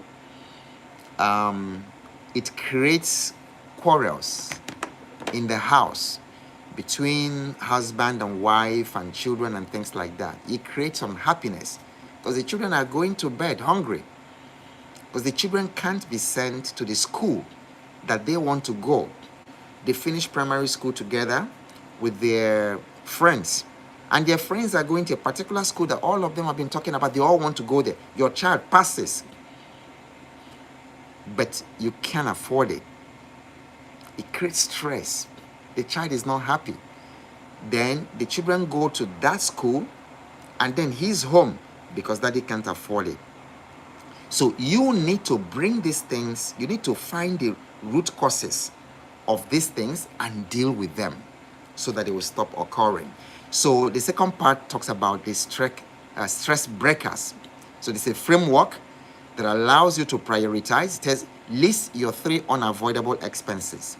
it creates quarrels in the house between husband and wife and children and things like that. It creates unhappiness because the children are going to bed hungry, because the children can't be sent to the school that they want to go. They finish primary school together with their friends, and their friends are going to a particular school that all of them have been talking about. They all want to go there. Your child passes, but you can't afford it. It creates stress. The child is not happy. Then the children go to that school, and then he's home because daddy can't afford it. So you need to bring these things, you need to find the root causes of these things and deal with them so that they will stop occurring. So the second part talks about the stress breakers. So this is a framework that allows you to prioritize. It says list your 3 unavoidable expenses.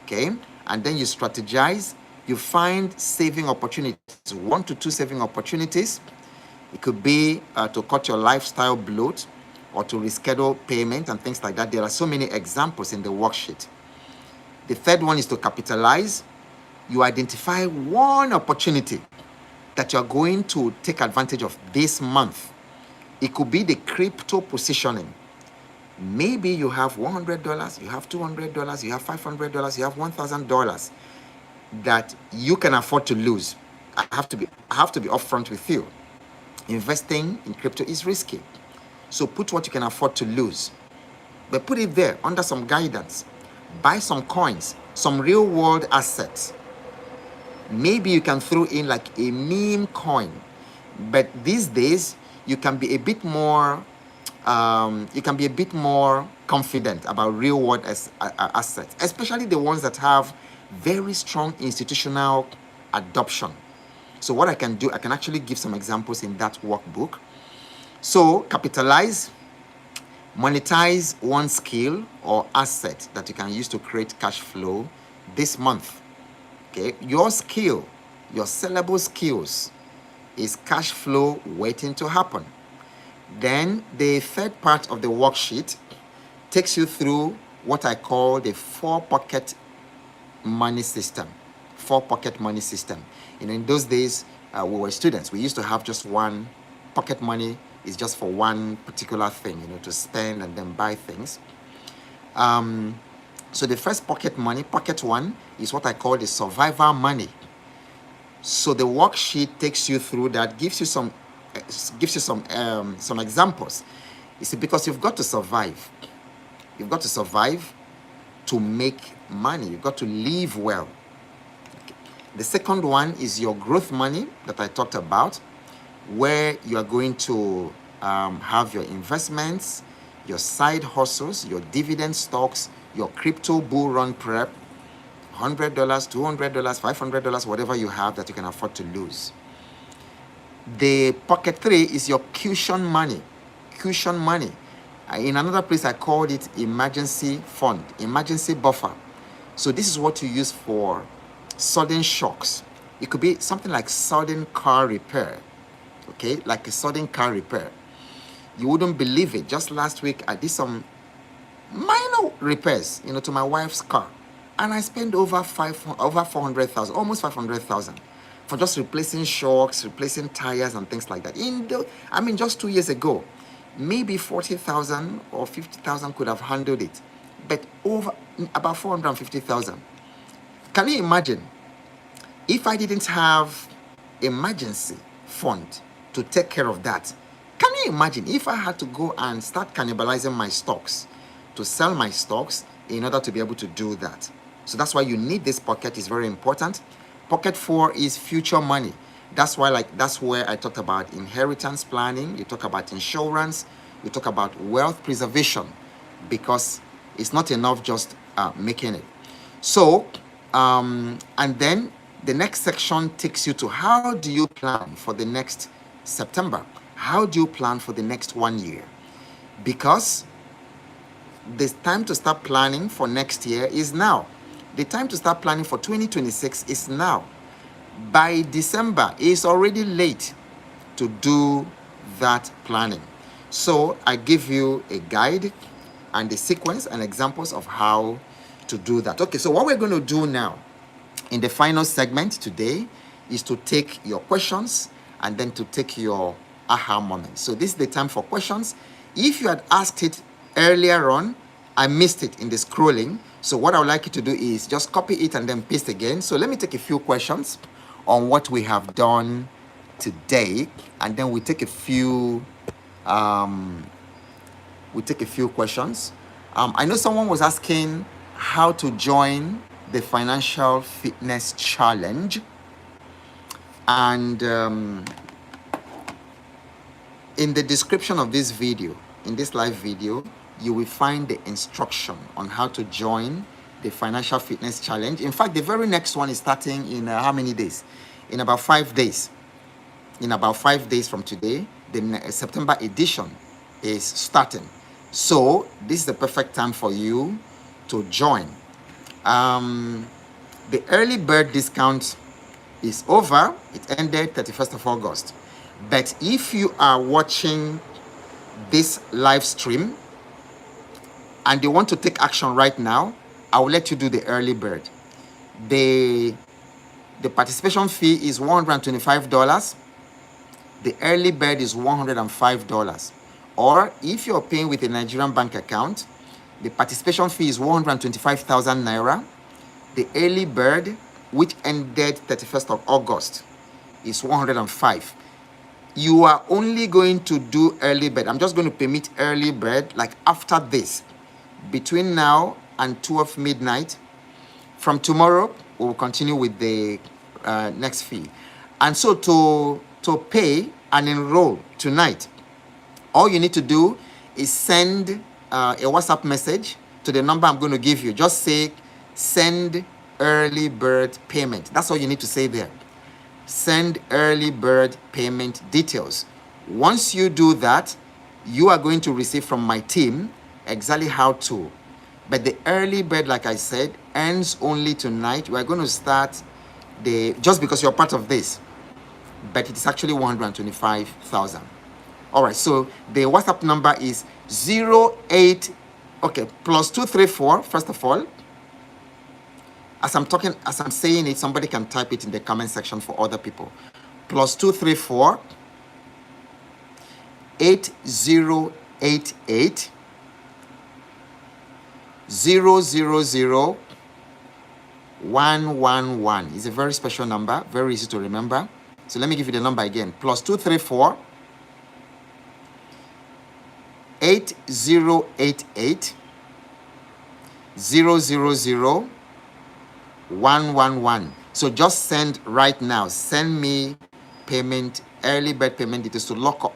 Okay? And then you strategize. You find saving opportunities, 1 to 2 saving opportunities. It could be to cut your lifestyle bloat or to reschedule payment and things like that. There are so many examples in the worksheet. The third one is to capitalize. You identify one opportunity that you're going to take advantage of this month. It could be the crypto positioning. Maybe you have $100, you have $200, you have $500, you have $1,000 that you can afford to lose. I have to be upfront with you. Investing in crypto is risky. So put what you can afford to lose, but put it there under some guidance. Buy some coins, some real world assets. Maybe you can throw in like a meme coin, but these days you can be a bit more confident about real world assets, especially the ones that have very strong institutional adoption. So what I can do, I can actually give some examples in that workbook. So capitalize, monetize one skill or asset that you can use to create cash flow this month. Okay, your skill, your sellable skills is cash flow waiting to happen. Then the third part of the worksheet takes you through what I call the 4-pocket money system. before pocket money system. In those days, we were students. We used to have just one pocket money. Is just for one particular thing, to spend and then buy things. So the first pocket money, pocket one, is what I call the survivor money. So the worksheet takes you through that, gives you some examples. You see, because you've got to survive. You've got to survive to make money. You've got to live well. Okay. The second one is your growth money that I talked about, where you are going to have your investments, your side hustles, your dividend stocks, your crypto bull run prep, $100, $200, $500, whatever you have that you can afford to lose. The pocket three is your cushion money. Cushion money. In another place, I called it emergency fund, emergency buffer. So this is what you use for sudden shocks. It could be something like sudden car repair. Okay, like a sudden car repair. You wouldn't believe it. Just last week, I did some minor repairs, to my wife's car, and I spent over 400,000, almost 500,000, for just replacing shocks, replacing tires, and things like that. Just 2 years ago, maybe 40,000 or 50,000 could have handled it, but over about 450,000. Can you imagine if I didn't have emergency fund to take care of that? Can you imagine if I had to go and start cannibalizing my stocks to sell my stocks in order to be able to do that? So that's why you need this pocket. It's very important. Pocket 4 is future money. That's where I talked about inheritance planning. You talk about insurance. You talk about wealth preservation, because it's not enough just making it. So, and then the next section takes you to how do you plan for the next September? How do you plan for the next 1 year? Because the time to start planning for next year is now. The time to start planning for 2026 is now. By December, it's already late to do that planning. So I give you a guide and the sequence and examples of how to do that. Okay, so what we're going to do now in the final segment today is to take your questions and then to take your aha moment. So this is the time for questions. If you had asked it earlier on, I missed it in the scrolling. So what I would like you to do is just copy it and then paste again. So let me take a few questions on what we have done today, and then we take a few questions. I know someone was asking how to join the financial fitness challenge, and in the description of this video, in this live video, you will find the instruction on how to join the financial fitness challenge. In fact, the very next one is starting in how many days? In about 5 days. In about 5 days from today, the September edition is starting. So this is the perfect time for you to join. The early bird discount is over. It ended 31st of August. But if you are watching this live stream and you want to take action right now, I will let you do the early bird. The participation fee is $125. The early bird is $105. Or if you're paying with a Nigerian bank account, the participation fee is 125,000 naira. The early bird, which ended 31st of August, is 105. You are only going to do early bird. I'm just going to permit early bird like after this, between now and 12 midnight. From tomorrow, we will continue with the next fee. And so to pay and enroll tonight, all you need to do is send a WhatsApp message to the number I'm going to give you. Just say, send early bird payment. That's all you need to say there. Send early bird payment details. Once you do that, you are going to receive from my team exactly how to. But the early bird, like I said, ends only tonight. We are going to start just because you're part of this, but it is actually 125,000. All right, so the WhatsApp number is +234, first of all, As I'm saying it, somebody can type it in the comment section for other people. +234 8088 000 111. It's a very special number, very easy to remember. So let me give you the number again. +234 8088 000 111. So just send right now. Send me payment, early bird payment details to lock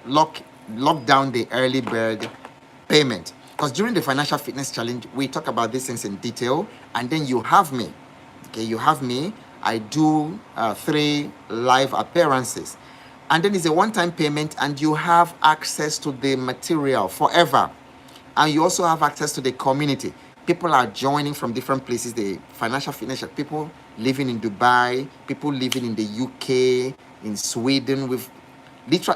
down the early bird payment. Because during the financial fitness challenge, we talk about these things in detail, and then you have me. Okay, you have me. I do 3 live appearances, and then it's a one-time payment, and you have access to the material forever. And you also have access to the community. People are joining from different places. The financial fitness, people living in Dubai, people living in the UK, in Sweden, with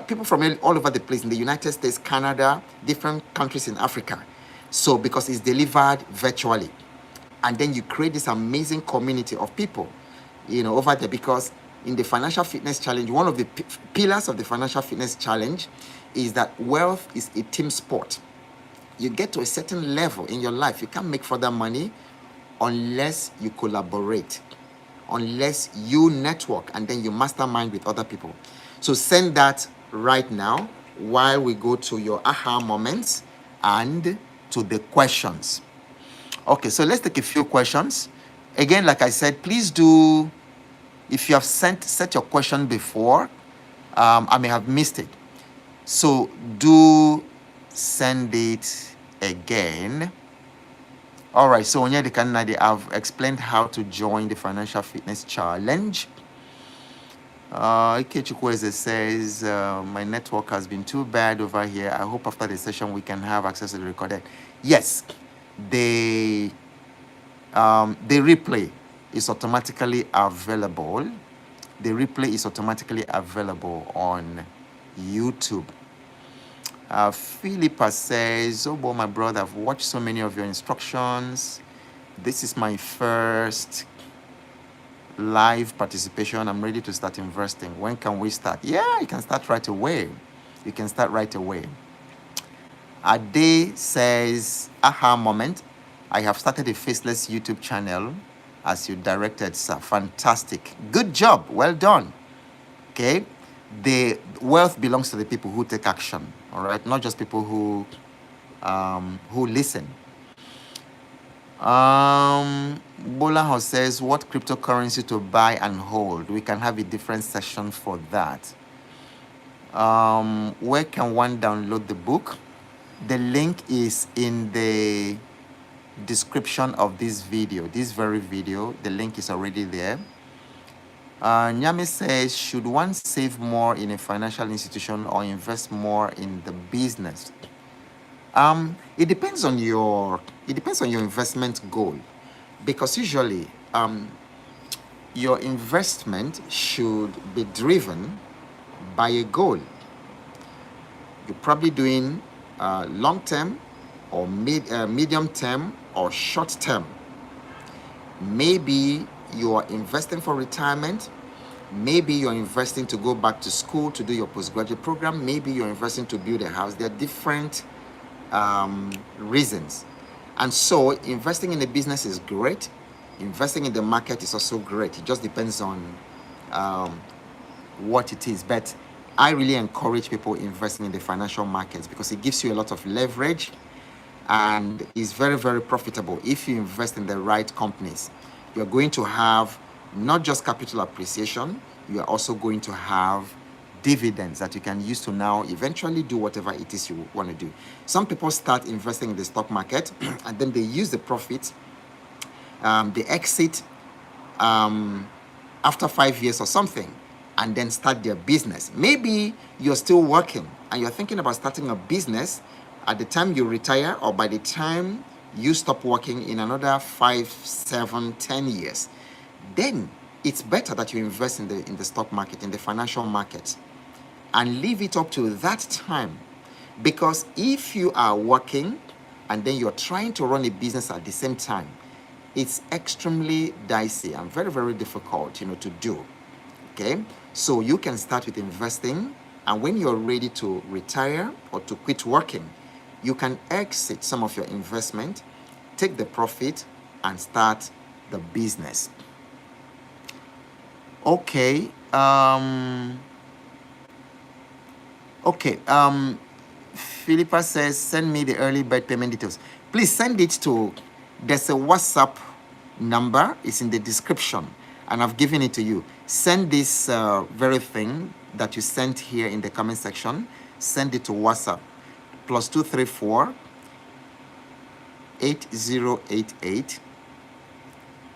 people from all over the place, in the United States, Canada, different countries in Africa. So because it's delivered virtually, and then you create this amazing community of people, over there. Because in the financial fitness challenge, one of the pillars of the financial fitness challenge is that wealth is a team sport. You get to a certain level in your life, you can't make further money unless you collaborate, unless you network, and then you mastermind with other people. So send that right now while we go to your aha moments and to the questions. Okay, so let's take a few questions. Again, like I said, please do, if you have set your question before, I may have missed it. So do send it again. All right, so Onyedi Kanadi, I've explained how to join the financial fitness challenge. Ikechukweze says, my network has been too bad over here. I hope after the session we can have access to the recorded. Yes, the replay is automatically available. The replay is automatically available on YouTube. Philippa says, oh boy, my brother, I've watched so many of your instructions. This is my first live participation. I'm ready to start investing. When can we start? Yeah, you can start right away. You can start right away. Ade says, aha moment. I have started a faceless YouTube channel as you directed, sir. Fantastic. Good job. Well done. Okay. The wealth belongs to the people who take action. All right. Not just people who listen. Bolaho says, what cryptocurrency to buy and hold? We can have a different session for that. Where can one download the book? The link is in the description of this video, this very video. The link is already there. Nyame says, should one save more in a financial institution or invest more in the business? It depends on your investment goal, because usually your investment should be driven by a goal. You're probably doing long term or medium term or short term. Maybe you are investing for retirement. Maybe you're investing to go back to school to do your postgraduate program. Maybe you're investing to build a house. There are different reasons. And so investing in a business is great. Investing in the market is also great. It just depends on what it is. But I really encourage people investing in the financial markets because it gives you a lot of leverage and is very, very profitable. If you invest in the right companies, you're going to have not just capital appreciation, you are also going to have dividends that you can use to now eventually do whatever it is you want to do. Some people start investing in the stock market and then they use the profits, they exit after 5 years or something, and then start their business. Maybe you're still working and you're thinking about starting a business at the time you retire or by the time you stop working in another 5, 7, 10 years. Then it's better that you invest in the stock market, in the financial market, and leave it up to that time. Because if you are working and then you're trying to run a business at the same time, it's extremely dicey and very, very difficult, to do. Okay, so you can start with investing, and when you're ready to retire or to quit working, you can exit some of your investment, take the profit, and start the business. Okay. Okay. Philippa says, send me the early bird payment details. Please send it to, there's a WhatsApp number, it's in the description, and I've given it to you. Send this very thing that you sent here in the comment section, send it to WhatsApp, +234 8088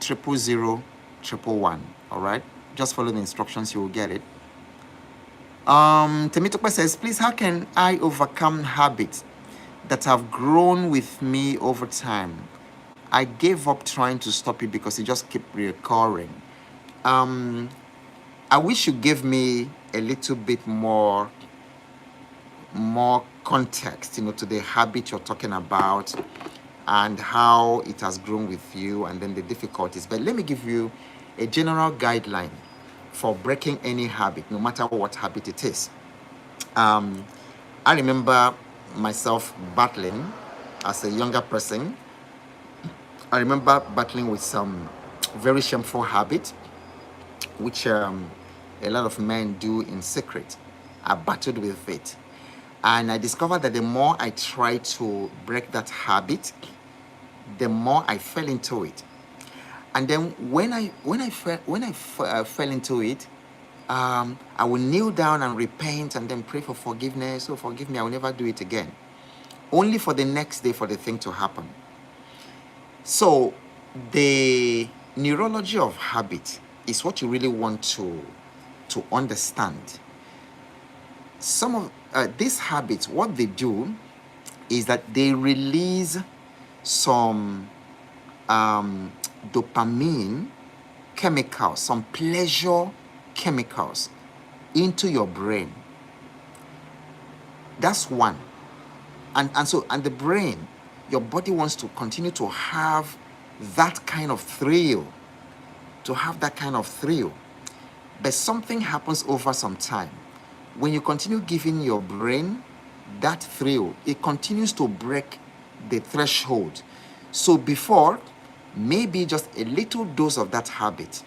000 111. All right, just follow the instructions, you will get it. Temitope says, please, how can I overcome habits that have grown with me over time? I gave up trying to stop it because it just kept recurring. I wish you gave me a little bit more context, to the habit you're talking about and how it has grown with you, and then the difficulties. But let me give you a general guideline for breaking any habit, no matter what habit it is. I remember myself battling as a younger person. I remember battling with some very shameful habit, which a lot of men do in secret. I battled with it, and I discovered that the more I tried to break that habit, the more I fell into it. And then when I fell into it, I will kneel down and repent and then pray for forgiveness. Oh, forgive me, I will never do it again. Only for the next day for the thing to happen. So the neurology of habit is what you really want to understand. Some of these habits, what they do is that they release some dopamine chemicals, some pleasure chemicals into your brain. That's one. And the brain, your body wants to continue to have that kind of thrill, But something happens over some time. When you continue giving your brain that thrill, it continues to break the threshold. So before, maybe just a little dose of that habit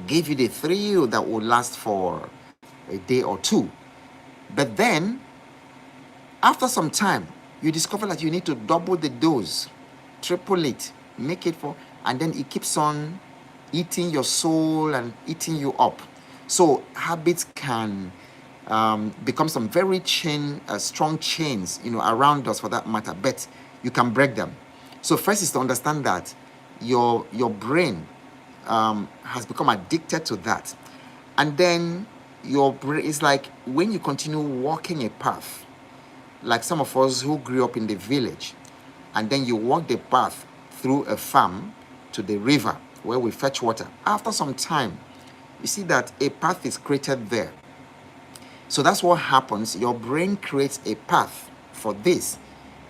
gave you the thrill that will last for a day or two. But then, after some time, you discover that you need to double the dose, triple it, make it and then it keeps on eating your soul and eating you up. So habits can become some very strong chains, around us for that matter, but you can break them. So first is to understand that your brain has become addicted to that. And then your brain is like when you continue walking a path, like some of us who grew up in the village, and then you walk the path through a farm to the river where we fetch water. After some time, you see that a path is created there. So that's what happens. Your brain creates a path for this.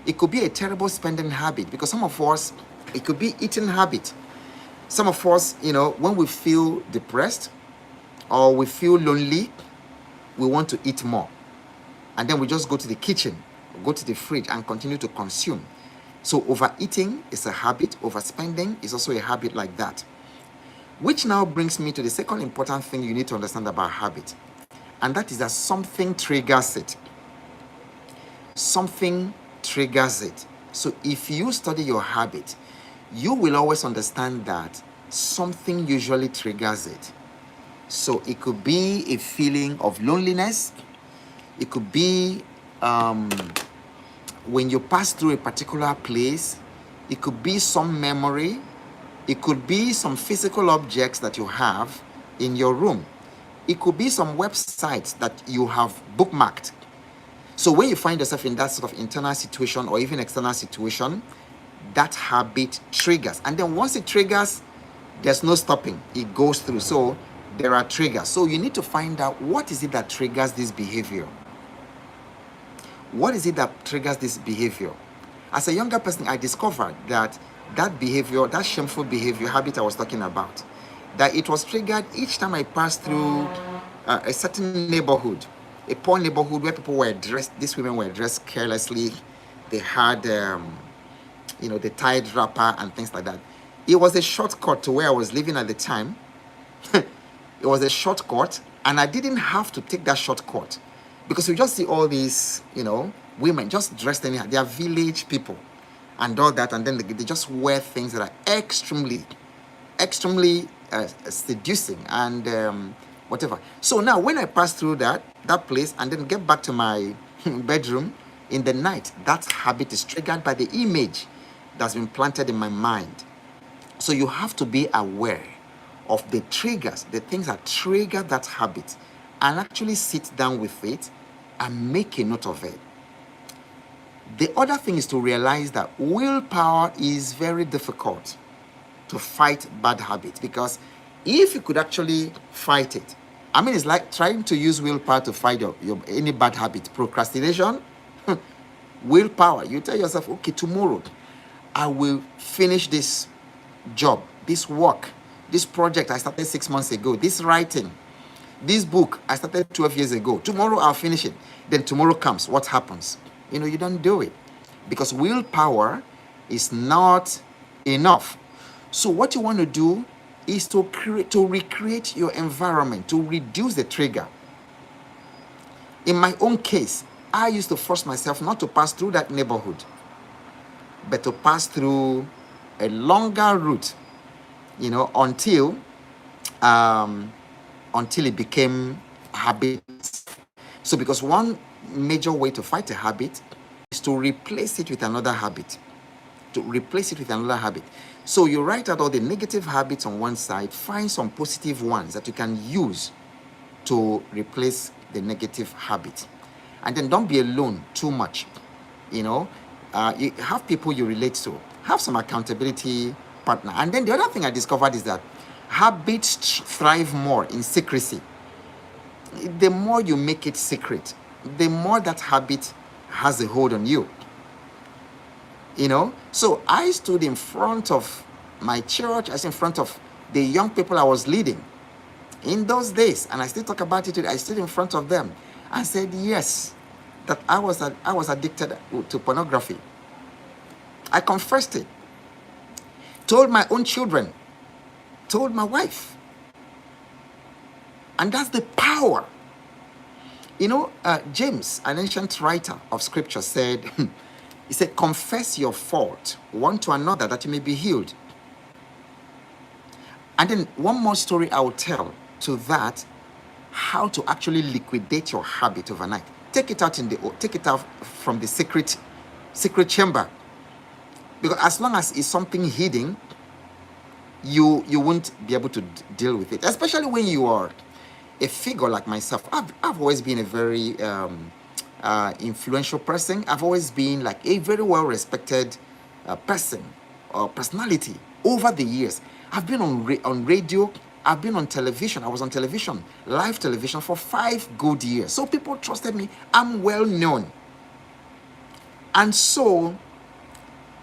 It could be a terrible spending habit, because some of us, it could be eating habit. Some of us, when we feel depressed or we feel lonely, we want to eat more. And then we just go to the kitchen, go to the fridge and continue to consume. So overeating is a habit. Overspending is also a habit like that. Which now brings me to the second important thing you need to understand about habit. And that is that something triggers it. Something triggers it. So if you study your habit, you will always understand that something usually triggers it. So it could be a feeling of loneliness. It could be when you pass through a particular place. It could be some memory. It could be some physical objects that you have in your room. It could be some websites that you have bookmarked. So when you find yourself in that sort of internal situation or even external situation, that habit triggers. And then once it triggers, there's no stopping. It goes through. So there are triggers. So you need to find out what is it that triggers this behavior. What is it that triggers this behavior? As a younger person, I discovered that that behavior, that shameful behavior habit I was talking about, that it was triggered each time I passed through a certain neighborhood, a poor neighborhood where people were dressed, these women were dressed carelessly. They had, the tied wrapper and things like that. It was a shortcut to where I was living at the time. It was a shortcut, and I didn't have to take that shortcut because you just see all these, women just dressed anyhow. They are village people and all that, and then they just wear things that are extremely seducing and whatever. So now, when I pass through that place and then get back to my bedroom in the night, that habit is triggered by the image that's been planted in my mind. So you have to be aware of the triggers, the things that trigger that habit, and actually sit down with it and make a note of it. The other thing is to realize that willpower is very difficult to fight bad habits, because if you could actually fight it, it's like trying to use willpower to fight your any bad habit. Procrastination, willpower. You tell yourself, okay, tomorrow I will finish this job, this work, this project I started 6 months ago, this writing, this book I started 12 years ago. Tomorrow I'll finish it. Then tomorrow comes, what happens? You don't do it because willpower is not enough. So what you want to do is to recreate your environment, to reduce the trigger. In my own case, I used to force myself not to pass through that neighborhood, but to pass through a longer route, until it became habit. So because one major way to fight a habit is to replace it with another habit. So you write out all the negative habits on one side, find some positive ones that you can use to replace the negative habit. And then don't be alone too much. You have people you relate to, have some accountability partner. And then the other thing I discovered is that habits thrive more in secrecy. The more you make it secret, the more that habit has a hold on you. So I stood in front of my church, I was in front of the young people I was leading in those days, and I still talk about it today. I stood in front of them and said, yes, that I was addicted to pornography. I confessed it. Told my own children, told my wife. And that's the power. James, an ancient writer of scripture, said, he said, confess your fault one to another that you may be healed. And then one more story I will tell to that, how to actually liquidate your habit overnight. Take it out from the secret chamber. Because as long as it's something hidden, you won't be able to deal with it. Especially when you are a figure like myself. I've always been a very influential person. I've always been like a very well-respected person or personality over the years. I've been on radio. I've been on television. I was on television, live television, for 5 good years. So people trusted me. I'm well known. And so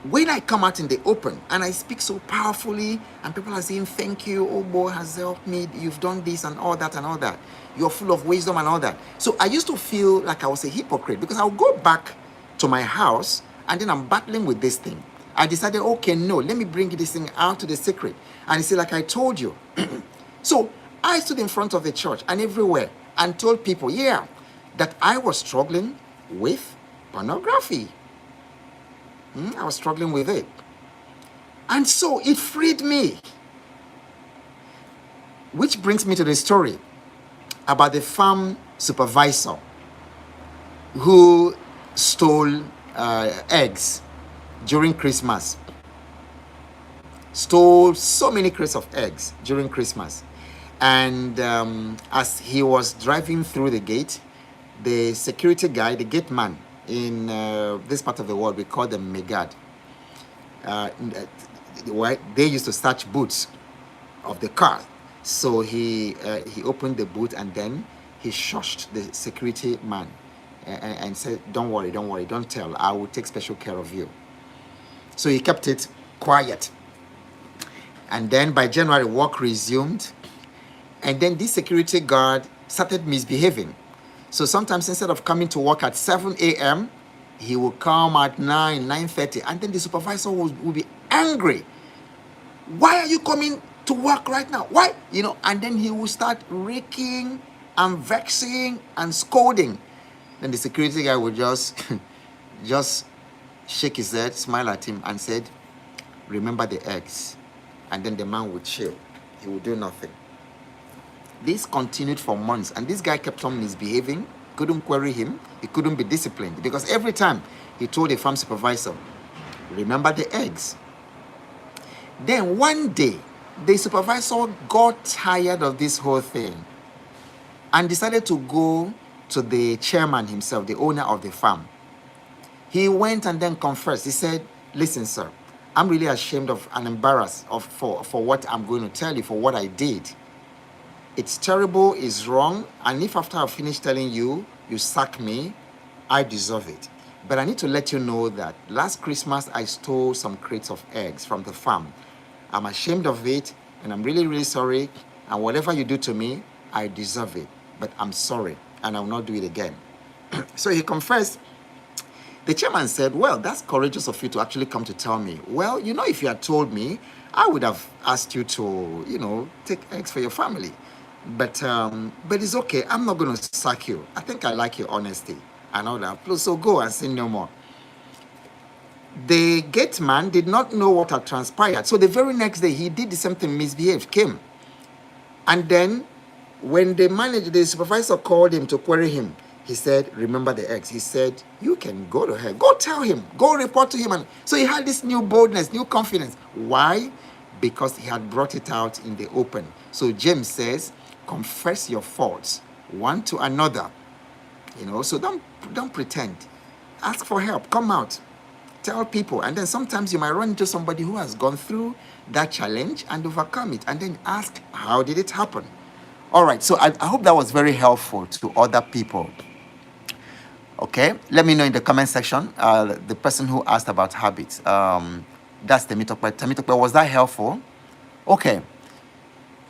when I come out in the open and I speak so powerfully and people are saying, thank you, Ogbo has helped me, you've done this and all that. You're full of wisdom and all that. So I used to feel like I was a hypocrite because I'll go back to my house and then I'm battling with this thing. I decided, okay, no, let me bring this thing out to the secret. And he said, like I told you. So I stood in front of the church and everywhere and told people, that I was struggling with pornography. I was struggling with it. And so it freed me. Which brings me to the story about the farm supervisor who stole eggs during Christmas. Stole so many crates of eggs during Christmas. And as he was driving through the gate, the security guy, the gate man, in this part of the world, we call them Megad. They used to search boots of the car. So he opened the boot and then he shushed the security man and said, don't worry, don't tell. I will take special care of you. So he kept it quiet. And then by January, work resumed. And then this security guard started misbehaving. So sometimes instead of coming to work at 7 a.m., he will come at 9:30. And then the supervisor will be angry. Why are you coming to work right now? Why? And then he will start raking and vexing and scolding. Then the security guy will just shake his head, smile at him, and said, remember the eggs. And then the man would chill. He would do nothing. This continued for months, and this guy kept on misbehaving. Couldn't query him. He couldn't be disciplined because every time he told the farm supervisor, remember the eggs. Then one day, the supervisor got tired of this whole thing and decided to go to the chairman himself, the owner of the farm. He went and then confessed. He said, listen, sir, I'm really ashamed of and embarrassed for what I'm going to tell you, for what I did. It's terrible, it's wrong, and if after I've finished telling you, you sack me, I deserve it. But I need to let you know that last Christmas, I stole some crates of eggs from the farm. I'm ashamed of it, and I'm really, really sorry, and whatever you do to me, I deserve it. But I'm sorry, and I will not do it again. So he confessed. The chairman said, well, that's courageous of you to actually come to tell me. Well, if you had told me, I would have asked you to, take eggs for your family. But it's okay. I'm not going to sack you. I think I like your honesty and all that. So go and sin no more. The gate man did not know what had transpired. So the very next day, he did the same thing, misbehaved, came. And then when the supervisor called him to query him, he said, remember the eggs. He said, you can go to hell. Go tell him. Go report to him. And so he had this new boldness, new confidence. Why? Because he had brought it out in the open. So James says, confess your faults one to another. So don't pretend. Ask for help. Come out. Tell people. And then sometimes you might run into somebody who has gone through that challenge and overcome it. And then ask, how did it happen? All right. So I hope that was very helpful to other people. Okay, let me know in the comment section, the person who asked about habits. That's Temitope. Temitope, was that helpful? Okay.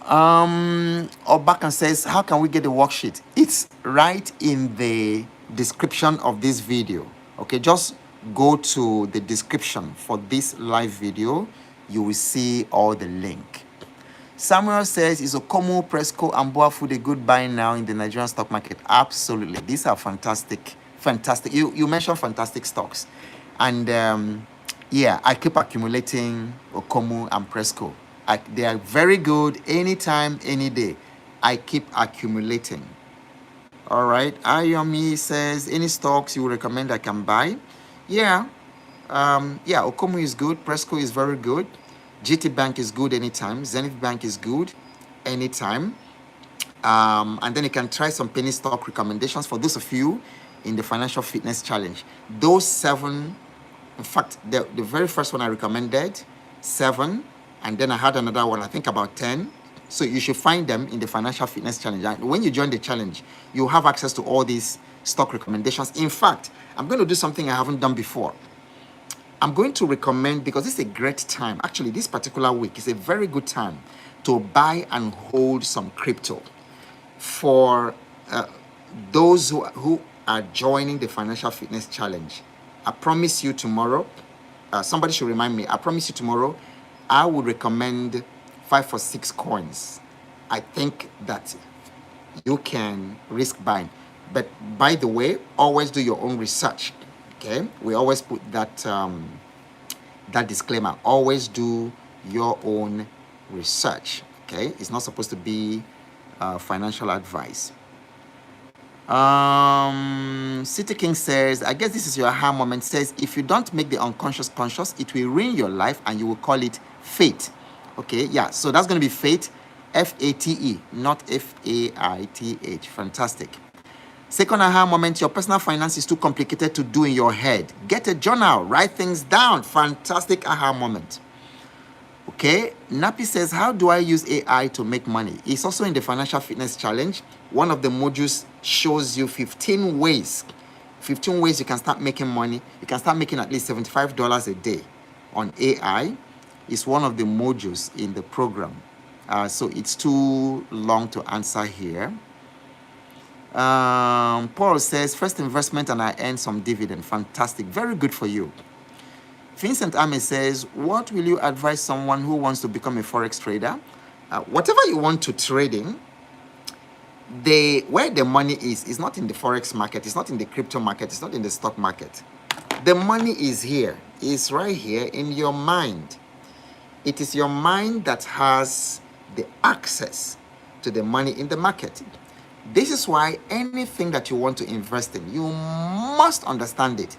Obakan says, how can we get the worksheet? It's right in the description of this video. Okay, just go to the description for this live video. You will see all the link. Samuel says, is Okomu, Presco, and Boafood a good buy now in the Nigerian stock market? Absolutely. These are fantastic. You mentioned fantastic stocks. And yeah, I keep accumulating Okomu and Presco. They are very good anytime, any day. I keep accumulating. All right. Ayomi says, any stocks you would recommend I can buy? Yeah. Okomu is good. Presco is very good. GT Bank is good anytime. Zenith Bank is good anytime. And then you can try some penny stock recommendations for those of you in the Financial Fitness Challenge. Those 7, in fact, the very first one I recommended, 7, and then I had another one, I think about 10. So you should find them in the Financial Fitness Challenge. And when you join the challenge, you have access to all these stock recommendations. In fact, I'm going to do something I haven't done before. I'm going to recommend, because this is a great time, actually this particular week is a very good time to buy and hold some crypto. For those who are joining the Financial Fitness Challenge, I promise you tomorrow, somebody should remind me, I promise you tomorrow, I would recommend 5 or 6 coins. I think that you can risk buying. But by the way, always do your own research. Okay, we always put that that disclaimer. Always do your own research. Okay, it's not supposed to be financial advice. City King says, I guess this is your aha moment. Says, if you don't make the unconscious conscious, it will ruin your life, and you will call it fate. Okay, yeah. So that's going to be fate, F-A-T-E, not F-A-I-T-H. Fantastic. Second aha moment, your personal finance is too complicated to do in your head. Get a journal, write things down. Fantastic aha moment. Okay, Nappy says, how do I use AI to make money? It's also in the Financial Fitness Challenge. One of the modules shows you 15 ways. 15 ways you can start making money. You can start making at least $75 a day on AI. It's one of the modules in the program. So it's too long to answer here. Paul says, first investment and I earn some dividend. Fantastic. Very good for you. Vincent Ame says, what will you advise someone who wants to become a forex trader? Whatever you want to trading, where the money is not in the forex market, it's not in the crypto market, it's not in the stock market. The money is here. It's right here in your mind. It is your mind that has the access to the money in the market. This is why anything that you want to invest in, you must understand it.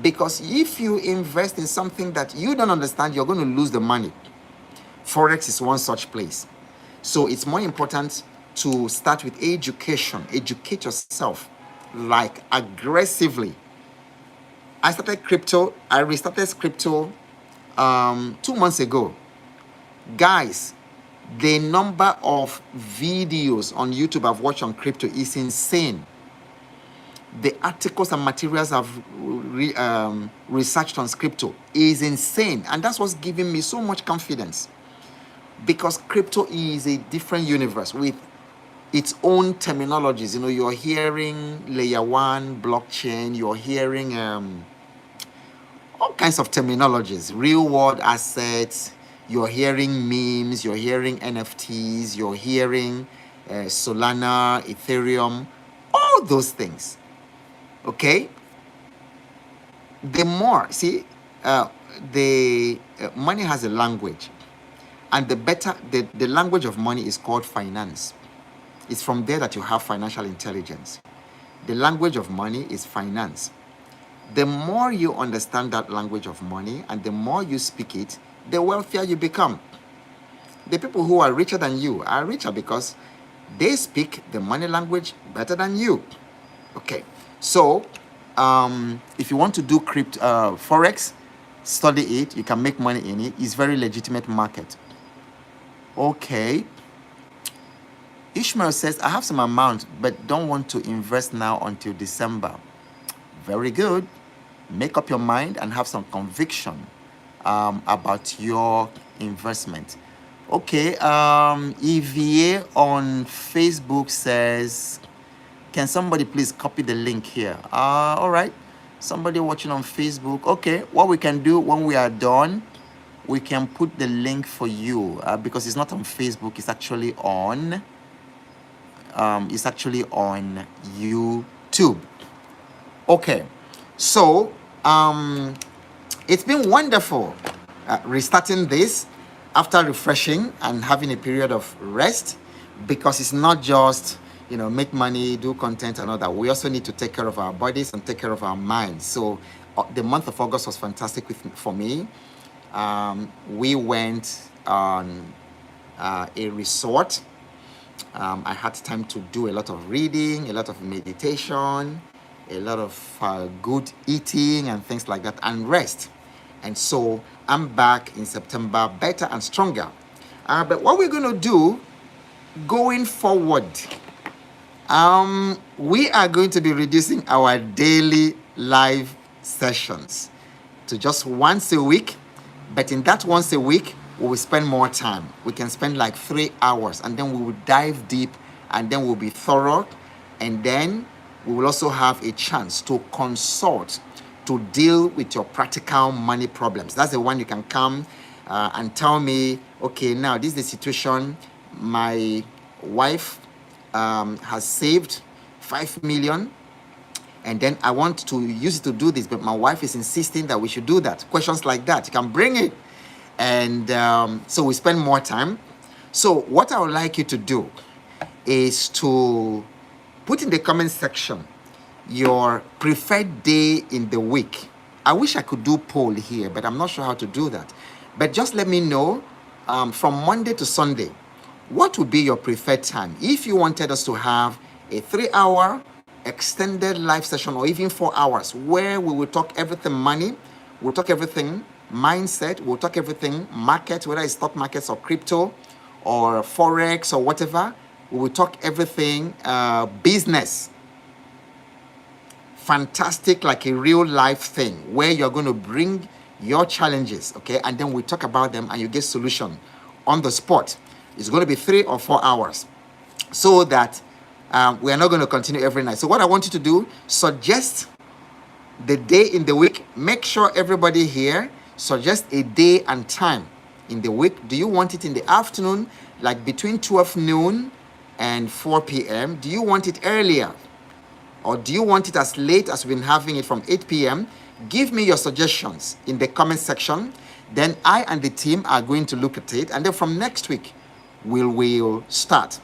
Because if you invest in something that you don't understand, you're going to lose the money. Forex is one such place. So it's more important to start with education. Educate yourself, like, aggressively. I started crypto. I restarted crypto 2 months ago. Guys, the number of videos on YouTube I've watched on crypto is insane. The articles and materials I've researched on crypto is insane. And that's what's giving me so much confidence. Because crypto is a different universe with its own terminologies. You know, you're hearing layer 1, blockchain, you're hearing all kinds of terminologies, real world assets, you're hearing memes, you're hearing NFTs, you're hearing Solana, Ethereum, all those things. Okay? The more, see, the money has a language. And the language of money is called finance. It's from there that you have financial intelligence. The language of money is finance. The more you understand that language of money and the more you speak it, the wealthier you become. The people who are richer than you are richer because they speak the money language better than you. Okay, so if you want to do forex, study it. You can make money in it. It's very legitimate market. Okay. Ishmael says, I have some amount, but don't want to invest now until December. Very good. Make up your mind and have some conviction about your investment. Okay. EVA on Facebook says, can somebody please copy the link here? All right. Somebody watching on Facebook. Okay. What we can do when we are done, we can put the link for you because it's not on Facebook. It's actually on YouTube. Okay, so it's been wonderful restarting this after refreshing and having a period of rest, because it's not just, you know, make money, do content and all that. We also need to take care of our bodies and take care of our minds. So the month of August was fantastic for me. We went on a resort. I had time to do a lot of reading, a lot of meditation, a lot of good eating and things like that, and rest. And so I'm back in September better and stronger. But what we're going to do going forward, we are going to be reducing our daily live sessions to just once a week. But in that once a week, we will spend more time. We can spend like 3 hours, and then we will dive deep, and then we'll be thorough. And then we will also have a chance to consult, to deal with your practical money problems. That's the one you can come and tell me, okay, now this is the situation. My wife has saved 5 million. And then I want to use it to do this, but my wife is insisting that we should do that. Questions like that, you can bring it. And so we spend more time. So what I would like you to do is to put in the comment section your preferred day in the week. I wish I could do poll here, but I'm not sure how to do that. But just let me know from Monday to Sunday, what would be your preferred time? If you wanted us to have a 3-hour extended live session, or even 4 hours, where we will talk everything money, we'll talk everything mindset, we'll talk everything market, whether it's stock markets or crypto or forex or whatever, we will talk everything business. Fantastic, like a real life thing where you're going to bring your challenges, okay? And then we talk about them and you get solution on the spot. It's going to be 3 or 4 hours, so that we are not going to continue every night. So what I want you to do, suggest the day in the week. Make sure everybody here suggest a day and time in the week. Do you want it in the afternoon, like between 12 noon and 4 p.m.? Do you want it earlier? Or do you want it as late as we've been having it from 8 p.m.? Give me your suggestions in the comment section. Then I and the team are going to look at it. And then from next week, we'll start.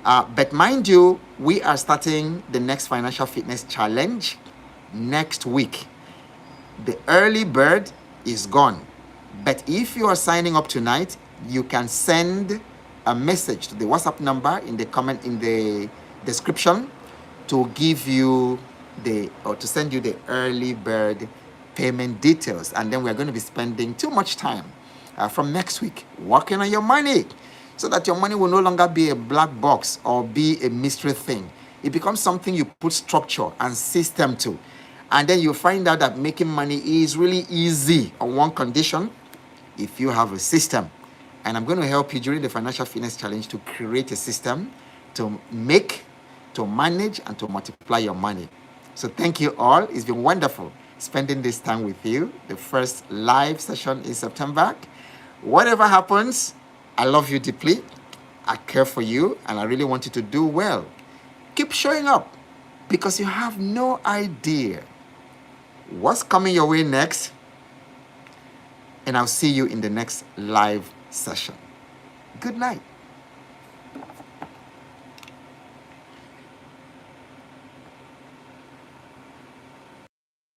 But mind you, we are starting the next Financial Fitness Challenge next week. The early bird is gone. But if you are signing up tonight, you can send a message to the WhatsApp number in the comment in the description to give you to send you the early bird payment details. And then we're going to be spending too much time from next week working on your money, so that your money will no longer be a black box or be a mystery thing. It becomes something you put structure and system to. And then you find out that making money is really easy on one condition: if you have a system. And I'm going to help you during the Financial Fitness Challenge to create a system to manage, and to multiply your money. So thank you all. It's been wonderful spending this time with you. The first live session in September. Whatever happens, I love you deeply. I care for you, and I really want you to do well. Keep showing up, because you have no idea what's coming your way next. And I'll see you in the next live session. Good night.